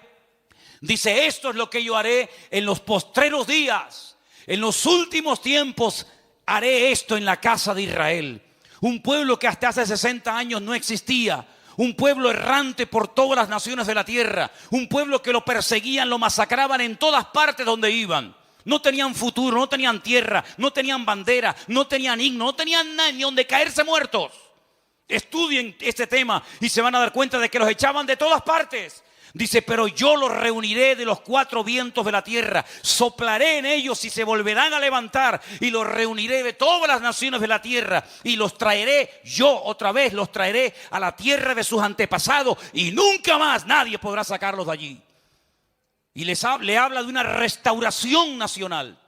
Dice: esto es lo que yo haré en los postreros días. En los últimos tiempos haré esto en la casa de Israel. Un pueblo que hasta hace 60 años no existía. Un pueblo errante por todas las naciones de la tierra. Un pueblo que lo perseguían, lo masacraban en todas partes donde iban. No tenían futuro, no tenían tierra, no tenían bandera, no tenían himno, no tenían nada ni donde caerse muertos. Estudien este tema y se van a dar cuenta de que los echaban de todas partes. Dice: pero yo los reuniré de los cuatro vientos de la tierra, soplaré en ellos y se volverán a levantar, y los reuniré de todas las naciones de la tierra, y los traeré, yo otra vez los traeré a la tierra de sus antepasados, y nunca más nadie podrá sacarlos de allí. Y le habla de una restauración nacional.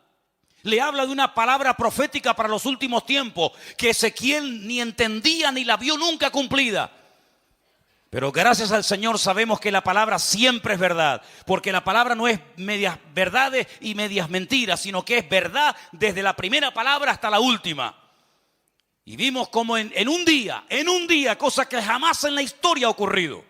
Le habla de una palabra profética para los últimos tiempos que Ezequiel ni entendía ni la vio nunca cumplida. Pero gracias al Señor sabemos que la palabra siempre es verdad. Porque la palabra no es medias verdades y medias mentiras, sino que es verdad desde la primera palabra hasta la última. Y vimos como en un día, cosa que jamás en la historia ha ocurrido.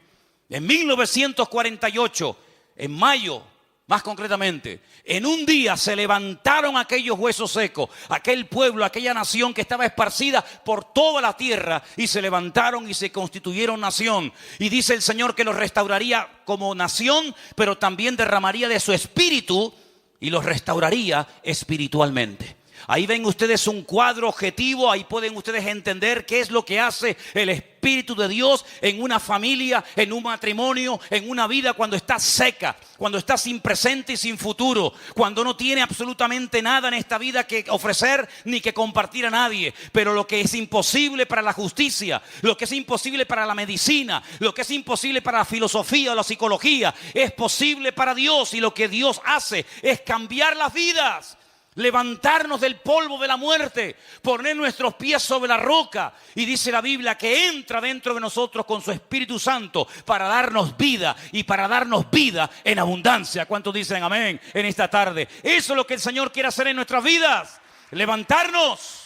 En 1948, en mayo, más concretamente, en un día se levantaron aquellos huesos secos, aquel pueblo, aquella nación que estaba esparcida por toda la tierra, y se levantaron y se constituyeron nación. Y dice el Señor que los restauraría como nación, pero también derramaría de su espíritu y los restauraría espiritualmente. Ahí ven ustedes un cuadro objetivo, ahí pueden ustedes entender qué es lo que hace el Espíritu de Dios en una familia, en un matrimonio, en una vida cuando está seca, cuando está sin presente y sin futuro, cuando no tiene absolutamente nada en esta vida que ofrecer ni que compartir a nadie. Pero lo que es imposible para la justicia, lo que es imposible para la medicina, lo que es imposible para la filosofía o la psicología, es posible para Dios, y lo que Dios hace es cambiar las vidas. Levantarnos del polvo de la muerte, poner nuestros pies sobre la roca. Y dice la Biblia que entra dentro de nosotros con su Espíritu Santo para darnos vida, y para darnos vida en abundancia. ¿Cuántos dicen amén en esta tarde? Eso es lo que el Señor quiere hacer en nuestras vidas. Levantarnos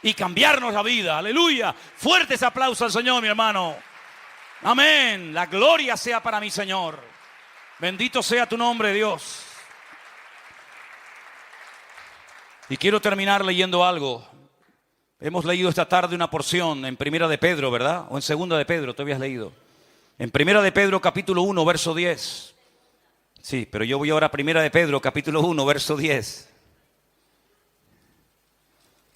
y cambiarnos la vida. Aleluya. Fuertes aplausos al Señor, mi hermano. Amén. La gloria sea para mi Señor. Bendito sea tu nombre, Dios. Y quiero terminar leyendo algo. Hemos leído esta tarde una porción en Primera de Pedro, ¿verdad? O en Segunda de Pedro, tú habías leído. En Primera de Pedro, capítulo 1, verso 10. Sí, pero yo voy ahora a Primera de Pedro, capítulo 1, verso 10.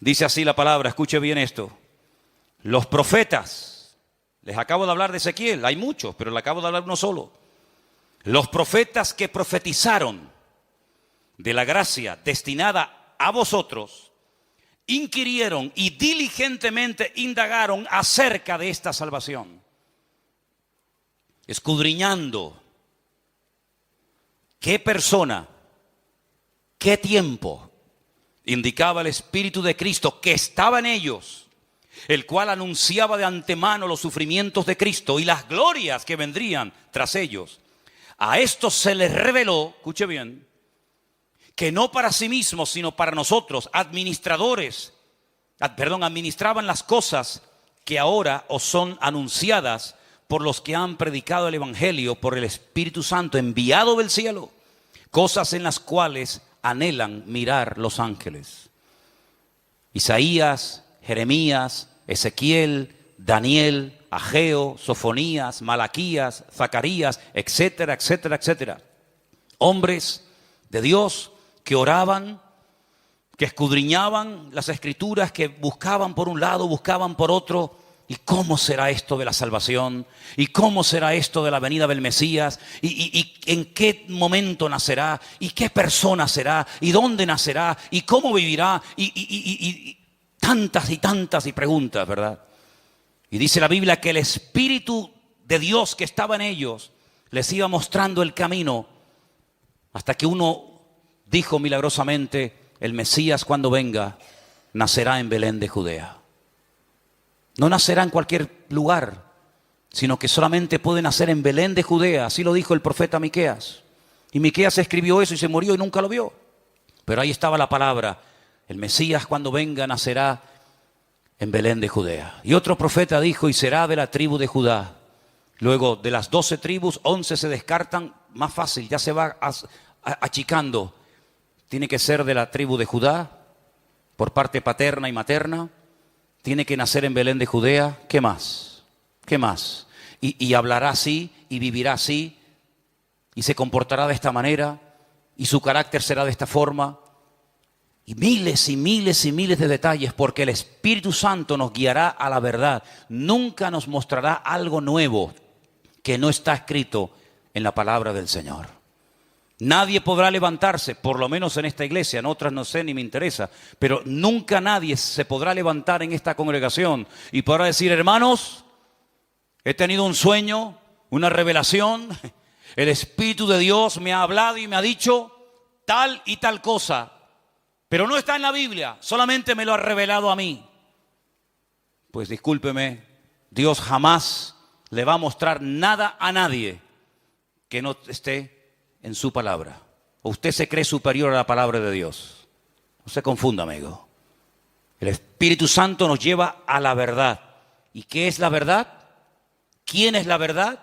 Dice así la palabra, escuche bien esto. Los profetas, les acabo de hablar de Ezequiel, hay muchos, pero le acabo de hablar uno solo. Los profetas que profetizaron de la gracia destinada a vosotros, inquirieron y diligentemente indagaron acerca de esta salvación, escudriñando qué persona, qué tiempo indicaba el Espíritu de Cristo que estaba en ellos, el cual anunciaba de antemano los sufrimientos de Cristo y las glorias que vendrían tras ellos. A estos se les reveló, escuche bien, que no para sí mismos, sino para nosotros, administraban las cosas que ahora os son anunciadas por los que han predicado el Evangelio por el Espíritu Santo enviado del cielo, cosas en las cuales anhelan mirar los ángeles. Isaías, Jeremías, Ezequiel, Daniel, Ageo, Sofonías, Malaquías, Zacarías, etcétera, etcétera, etcétera. Hombres de Dios que oraban, que escudriñaban las escrituras, que buscaban por un lado, buscaban por otro. ¿Y cómo será esto de la salvación? ¿Y cómo será esto de la venida del Mesías? ¿Y en qué momento nacerá? ¿Y qué persona será? ¿Y dónde nacerá? ¿Y cómo vivirá? Y tantas preguntas, ¿verdad? Y dice la Biblia que el Espíritu de Dios que estaba en ellos les iba mostrando el camino hasta que uno dijo milagrosamente, el Mesías cuando venga nacerá en Belén de Judea. No nacerá en cualquier lugar, sino que solamente puede nacer en Belén de Judea. Así lo dijo el profeta Miqueas. Y Miqueas escribió eso y se murió y nunca lo vio. Pero ahí estaba la palabra, el Mesías cuando venga nacerá en Belén de Judea. Y otro profeta dijo, y será de la tribu de Judá. Luego de las 12 tribus, 11 se descartan, más fácil, ya se va achicando. Tiene que ser de la tribu de Judá, por parte paterna y materna. Tiene que nacer en Belén de Judea. ¿Qué más? ¿Qué más? Y hablará así, y vivirá así, y se comportará de esta manera, y su carácter será de esta forma. Y miles de detalles, porque el Espíritu Santo nos guiará a la verdad. Nunca nos mostrará algo nuevo que no está escrito en la palabra del Señor. Nadie podrá levantarse, por lo menos en esta iglesia, en otras no sé ni me interesa, pero nunca nadie se podrá levantar en esta congregación y podrá decir, hermanos, he tenido un sueño, una revelación, el Espíritu de Dios me ha hablado y me ha dicho tal y tal cosa, pero no está en la Biblia, solamente me lo ha revelado a mí. Pues discúlpeme, Dios jamás le va a mostrar nada a nadie que no esté en su palabra. ¿O usted se cree superior a la palabra de Dios? No se confunda, amigo. El Espíritu Santo nos lleva a la verdad. ¿Y qué es la verdad? ¿Quién es la verdad?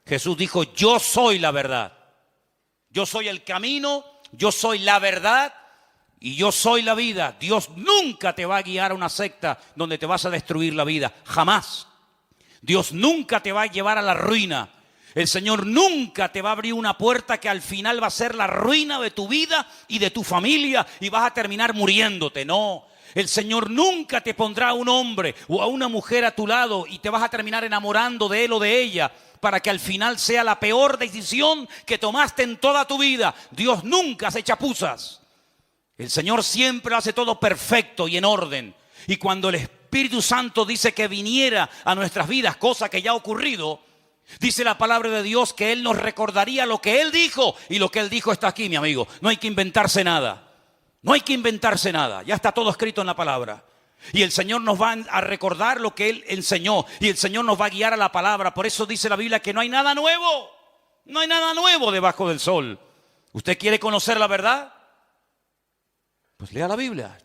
Jesús dijo, yo soy la verdad. Yo soy el camino, yo soy la verdad y yo soy la vida. Dios nunca te va a guiar a una secta donde te vas a destruir la vida. Jamás. Dios nunca te va a llevar a la ruina. El Señor nunca te va a abrir una puerta que al final va a ser la ruina de tu vida y de tu familia y vas a terminar muriéndote. No, el Señor nunca te pondrá a un hombre o a una mujer a tu lado y te vas a terminar enamorando de él o de ella para que al final sea la peor decisión que tomaste en toda tu vida. Dios nunca hace chapuzas. El Señor siempre hace todo perfecto y en orden. Y cuando el Espíritu Santo dice que viniera a nuestras vidas, cosa que ya ha ocurrido, dice la palabra de Dios que Él nos recordaría lo que Él dijo. Y lo que Él dijo está aquí, mi amigo. No hay que inventarse nada. No hay que inventarse nada. Ya está todo escrito en la palabra. Y el Señor nos va a recordar lo que Él enseñó. Y el Señor nos va a guiar a la palabra. Por eso dice la Biblia que no hay nada nuevo. No hay nada nuevo debajo del sol. ¿Usted quiere conocer la verdad? Pues lea la Biblia.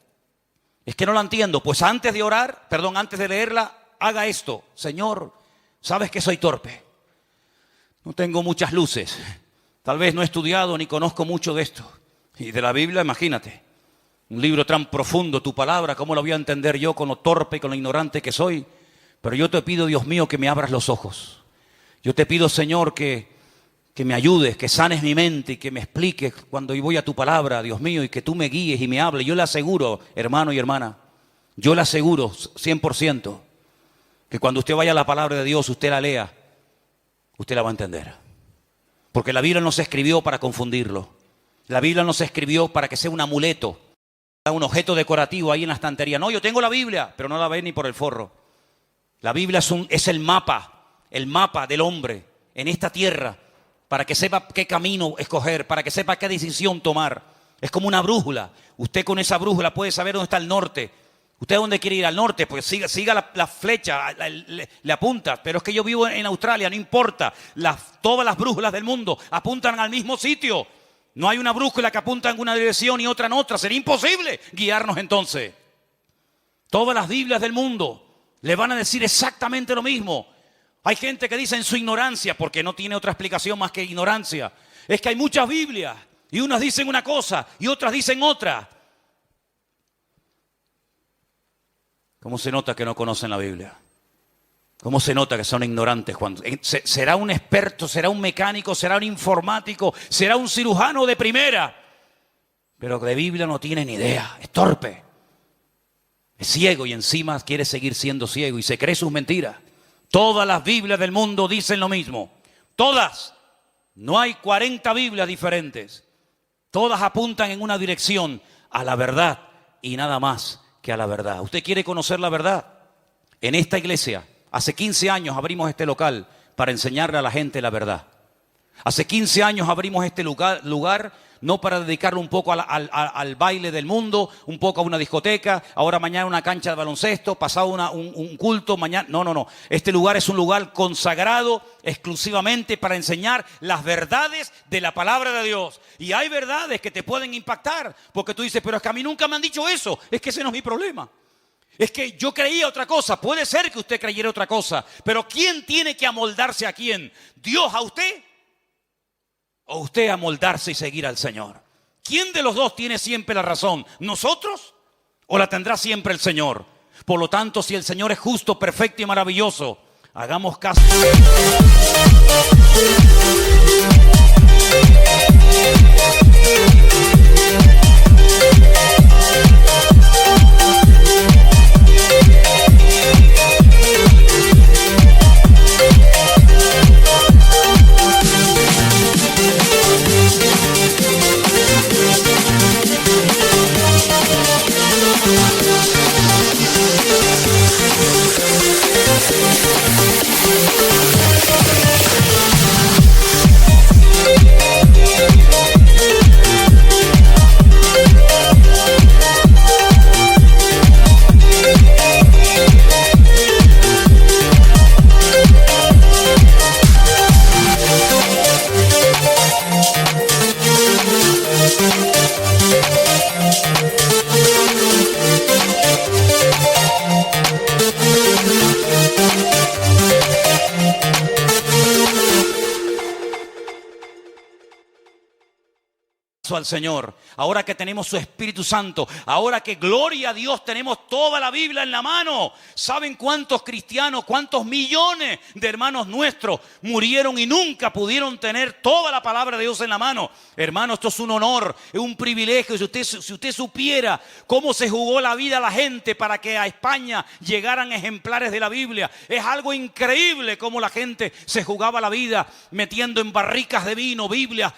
Es que no la entiendo. Pues antes de leerla, haga esto. Señor, Sabes que soy torpe. No tengo muchas luces. Tal vez no he estudiado ni conozco mucho de esto. Y de la Biblia, imagínate. Un libro tan profundo, tu palabra, ¿cómo lo voy a entender yo con lo torpe y con lo ignorante que soy? Pero yo te pido, Dios mío, que me abras los ojos. Yo te pido, Señor, que me ayudes, que sanes mi mente y que me expliques cuando yo voy a tu palabra, Dios mío, y que tú me guíes y me hables. Yo le aseguro, hermano y hermana, yo le aseguro 100% que cuando usted vaya a la palabra de Dios, usted la lea, usted la va a entender. Porque la Biblia no se escribió para confundirlo. La Biblia no se escribió para que sea un amuleto, un objeto decorativo ahí en la estantería. No, yo tengo la Biblia, pero no la ve ni por el forro. La Biblia es el mapa del hombre en esta tierra, para que sepa qué camino escoger, para que sepa qué decisión tomar. Es como una brújula. Usted con esa brújula puede saber dónde está el norte. ¿Usted a dónde quiere ir? Al norte, pues siga la flecha, le apunta. Pero es que yo vivo en Australia, no importa. Todas las brújulas del mundo apuntan al mismo sitio. No hay una brújula que apunta en una dirección y otra en otra. Sería imposible guiarnos entonces. Todas las Biblias del mundo le van a decir exactamente lo mismo. Hay gente que dice en su ignorancia, porque no tiene otra explicación más que ignorancia. Es que hay muchas Biblias y unas dicen una cosa y otras dicen otra. ¿Cómo se nota que no conocen la Biblia? ¿Cómo se nota que son ignorantes? ¿Será un experto, será un mecánico, será un informático, será un cirujano de primera? Pero de Biblia no tiene ni idea, es torpe. Es ciego y encima quiere seguir siendo ciego y se cree sus mentiras. Todas las Biblias del mundo dicen lo mismo. Todas. No hay 40 Biblias diferentes. Todas apuntan en una dirección, a la verdad y nada más que a la verdad. ¿Usted quiere conocer la verdad? En esta iglesia, hace 15 años abrimos este local para enseñarle a la gente la verdad. Hace 15 años abrimos este lugar no para dedicarlo un poco al baile del mundo, un poco a una discoteca, ahora mañana una cancha de baloncesto, pasado un culto, mañana. No. Este lugar es un lugar consagrado exclusivamente para enseñar las verdades de la palabra de Dios. Y hay verdades que te pueden impactar, porque tú dices, pero es que a mí nunca me han dicho eso. Es que ese no es mi problema. Es que yo creía otra cosa. Puede ser que usted creyera otra cosa, pero ¿quién tiene que amoldarse a quién? ¿Dios a usted? ¿O usted amoldarse y seguir al Señor? ¿Quién de los dos tiene siempre la razón? ¿Nosotros? ¿O la tendrá siempre el Señor? Por lo tanto, si el Señor es justo, perfecto y maravilloso, hagamos caso. Al Señor, ahora que tenemos su Espíritu Santo, ahora que gloria a Dios tenemos toda la Biblia en la mano. ¿Saben cuántos cristianos, cuántos millones de hermanos nuestros murieron y nunca pudieron tener toda la palabra de Dios en la mano? Hermano, esto es un honor, es un privilegio. Si usted supiera cómo se jugó la vida la gente para que a España llegaran ejemplares de la Biblia, es algo increíble cómo la gente se jugaba la vida metiendo en barricas de vino Biblias,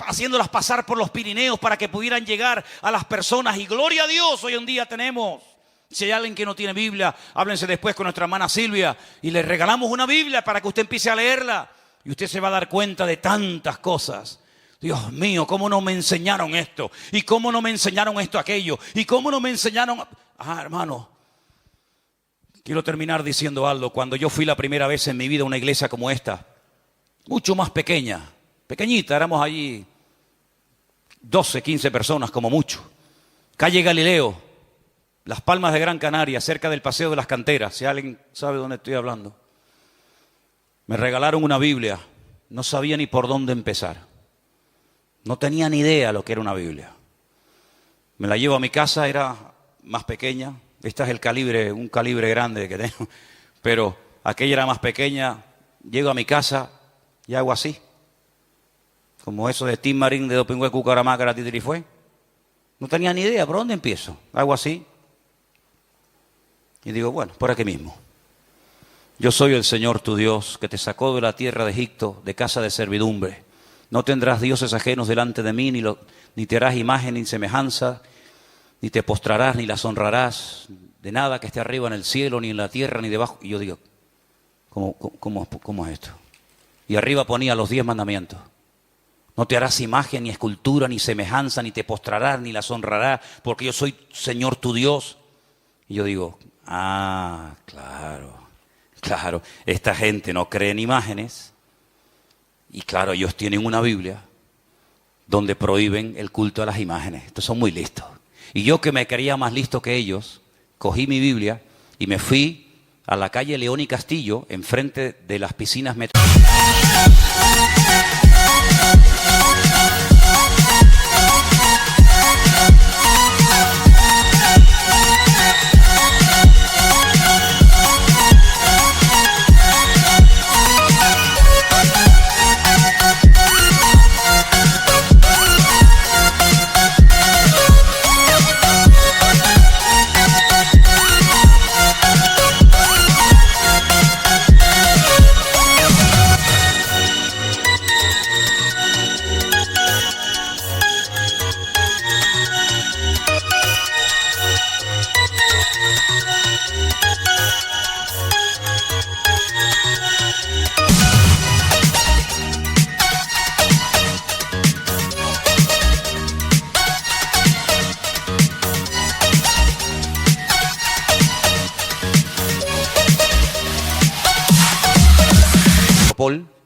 haciéndolas pasar por los Pirineos para que pudieran llegar a las personas. Y gloria a Dios, hoy en día tenemos. Si hay alguien que no tiene Biblia, háblense después con nuestra hermana Silvia y le regalamos una Biblia para que usted empiece a leerla. Y usted se va a dar cuenta de tantas cosas. Dios mío, ¿cómo no me enseñaron esto? ¿Y cómo no me enseñaron esto, aquello? ¿Y cómo no me enseñaron? Hermano, quiero terminar diciendo algo. Cuando yo fui la primera vez en mi vida a una iglesia como esta, mucho más pequeña, pequeñita, éramos allí 12, 15 personas como mucho. Calle Galileo, Las Palmas de Gran Canaria, cerca del Paseo de las Canteras, si alguien sabe dónde estoy hablando. Me regalaron una Biblia. No sabía ni por dónde empezar. No tenía ni idea lo que era una Biblia. Me la llevo a mi casa, era más pequeña. Este es el calibre, un calibre grande que tengo. Pero aquella era más pequeña. Llego a mi casa y hago así. Como eso de Tim Marín de Dopingüe Cucaramácara Titirifue. No tenía ni idea, ¿por dónde empiezo? Hago así. Y digo, bueno, por aquí mismo. Yo soy el Señor tu Dios, que te sacó de la tierra de Egipto, de casa de servidumbre. No tendrás dioses ajenos delante de mí, ni te harás imagen ni semejanza, ni te postrarás, ni las honrarás, de nada que esté arriba en el cielo, ni en la tierra, ni debajo. Y yo digo, ¿cómo es esto? Y arriba ponía los 10 mandamientos. No te harás imagen, ni escultura, ni semejanza, ni te postrarás, ni las honrarás, porque yo soy Señor tu Dios. Y yo digo, claro, esta gente no cree en imágenes. Y claro, ellos tienen una Biblia donde prohíben el culto a las imágenes. Estos son muy listos. Y yo, que me creía más listo que ellos, cogí mi Biblia y me fui a la calle León y Castillo, enfrente de las piscinas Metropol.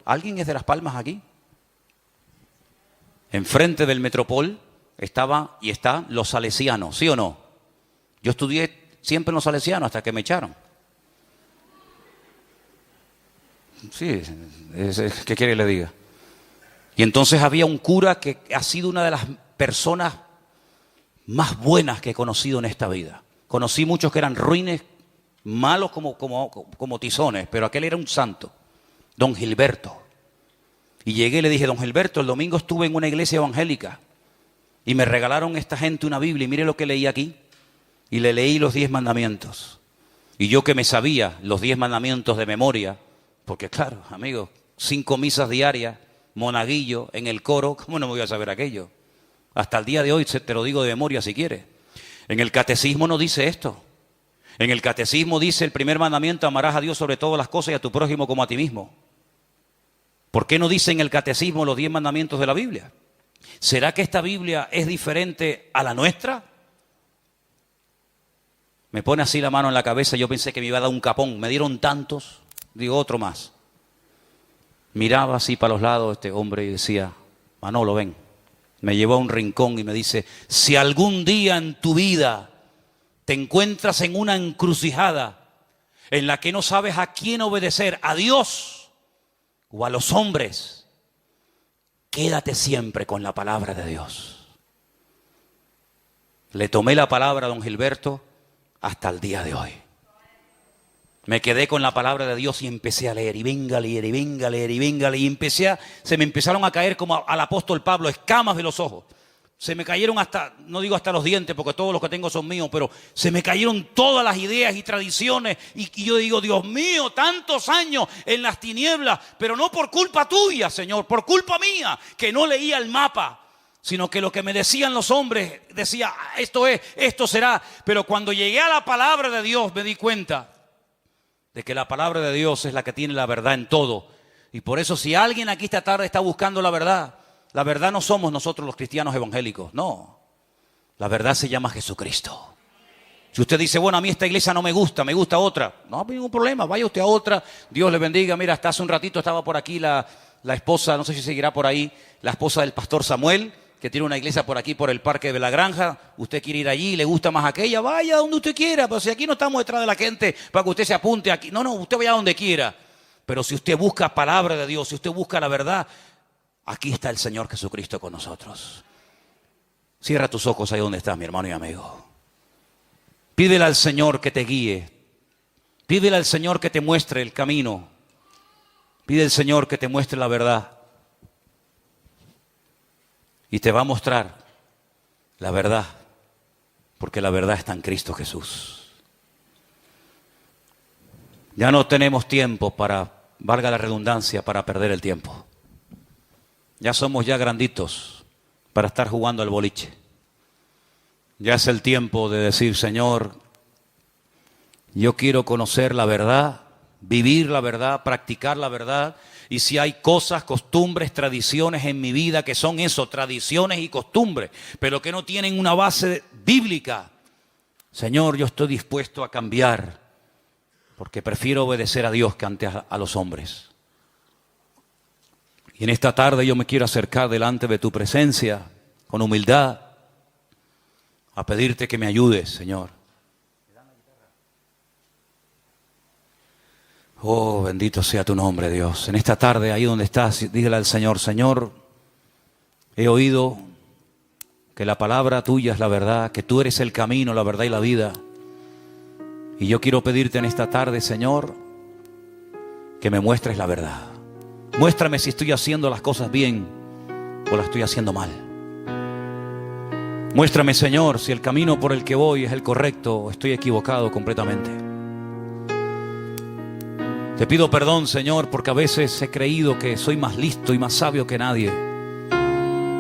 ¿Alguien es de Las Palmas aquí? Enfrente del Metropol estaba y está los salesianos, ¿sí o no? Yo estudié siempre en los salesianos hasta que me echaron. Sí, ¿qué quiere que le diga? Y entonces había un cura que ha sido una de las personas más buenas que he conocido en esta vida. Conocí muchos que eran ruines, malos como tizones, pero aquel era un santo, don Gilberto. Y llegué y le dije, don Gilberto, el domingo estuve en una iglesia evangélica y me regalaron esta gente una Biblia y mire lo que leí aquí. Y le leí los 10 mandamientos. Y yo, que me sabía los 10 mandamientos de memoria, porque claro, amigos, 5 misas diarias, monaguillo en el coro, ¿cómo no me voy a saber aquello? Hasta el día de hoy te lo digo de memoria si quieres. En el catecismo no dice esto. En el catecismo dice el primer mandamiento: amarás a Dios sobre todas las cosas y a tu prójimo como a ti mismo. ¿Por qué no dice en el catecismo los 10 mandamientos de la Biblia? ¿Será que esta Biblia es diferente a la nuestra? Me pone así la mano en la cabeza, yo pensé que me iba a dar un capón. Me dieron tantos, digo, otro más. Miraba así para los lados este hombre y decía, Manolo, ven. Me llevó a un rincón y me dice, si algún día en tu vida te encuentras en una encrucijada en la que no sabes a quién obedecer, a Dios o a los hombres, quédate siempre con la palabra de Dios. Le tomé la palabra a don Gilberto hasta el día de hoy. Me quedé con la palabra de Dios y empecé a leer, y venga a leer, y venga a leer, y venga a leer, y se me empezaron a caer como al apóstol Pablo, escamas de los ojos. Se me cayeron hasta, no digo hasta los dientes, porque todos los que tengo son míos, pero se me cayeron todas las ideas y tradiciones, y yo digo, Dios mío, tantos años en las tinieblas, pero no por culpa tuya, Señor, por culpa mía, que no leía el mapa, sino que lo que me decían los hombres, decía, esto es, esto será. Pero cuando llegué a la palabra de Dios me di cuenta de que la palabra de Dios es la que tiene la verdad en todo. Y por eso, si alguien aquí esta tarde está buscando la verdad no somos nosotros los cristianos evangélicos, no. La verdad se llama Jesucristo. Si usted dice, bueno, a mí esta iglesia no me gusta otra, no hay ningún problema, vaya usted a otra, Dios le bendiga. Mira, hasta hace un ratito estaba por aquí la esposa, no sé si seguirá por ahí, la esposa del pastor Samuel, que tiene una iglesia por aquí, por el Parque de la Granja. Usted quiere ir allí, le gusta más aquella, vaya donde usted quiera. Pero si aquí no estamos detrás de la gente para que usted se apunte aquí. No, usted vaya donde quiera. Pero si usted busca palabra de Dios, si usted busca la verdad, aquí está el Señor Jesucristo con nosotros. Cierra tus ojos ahí donde estás, mi hermano y amigo. Pídele al Señor que te guíe. Pídele al Señor que te muestre el camino. Pide al Señor que te muestre la verdad. Y te va a mostrar la verdad, porque la verdad está en Cristo Jesús. Ya no tenemos tiempo para, valga la redundancia, para perder el tiempo. Ya somos ya granditos para estar jugando al boliche. Ya es el tiempo de decir, Señor, yo quiero conocer la verdad, vivir la verdad, practicar la verdad. Y si hay cosas, costumbres, tradiciones en mi vida que son eso, tradiciones y costumbres, pero que no tienen una base bíblica, Señor, yo estoy dispuesto a cambiar, porque prefiero obedecer a Dios que antes a los hombres. Y en esta tarde yo me quiero acercar delante de tu presencia con humildad a pedirte que me ayudes, Señor. Oh, bendito sea tu nombre, Dios. En esta tarde, ahí donde estás, dígale al Señor, Señor, he oído que la palabra tuya es la verdad, que tú eres el camino, la verdad y la vida. Y yo quiero pedirte en esta tarde, Señor, que me muestres la verdad. Muéstrame si estoy haciendo las cosas bien o las estoy haciendo mal. Muéstrame, Señor, si el camino por el que voy es el correcto o estoy equivocado completamente. Te pido perdón, Señor, porque a veces he creído que soy más listo y más sabio que nadie.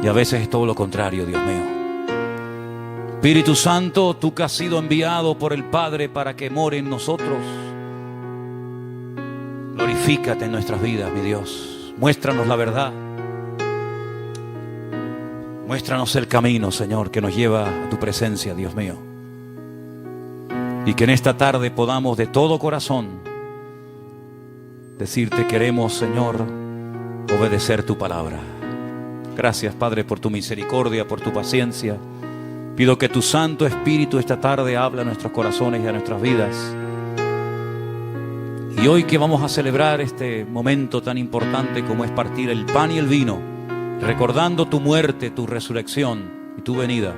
Y a veces es todo lo contrario, Dios mío. Espíritu Santo, tú que has sido enviado por el Padre para que more en nosotros, glorifícate en nuestras vidas, mi Dios. Muéstranos la verdad. Muéstranos el camino, Señor, que nos lleva a tu presencia, Dios mío. Y que en esta tarde podamos de todo corazón decirte, queremos, Señor, obedecer tu palabra. Gracias, Padre, por tu misericordia, por tu paciencia. Pido que tu Santo Espíritu esta tarde hable a nuestros corazones y a nuestras vidas. Y hoy que vamos a celebrar este momento tan importante como es partir el pan y el vino, recordando tu muerte, tu resurrección y tu venida,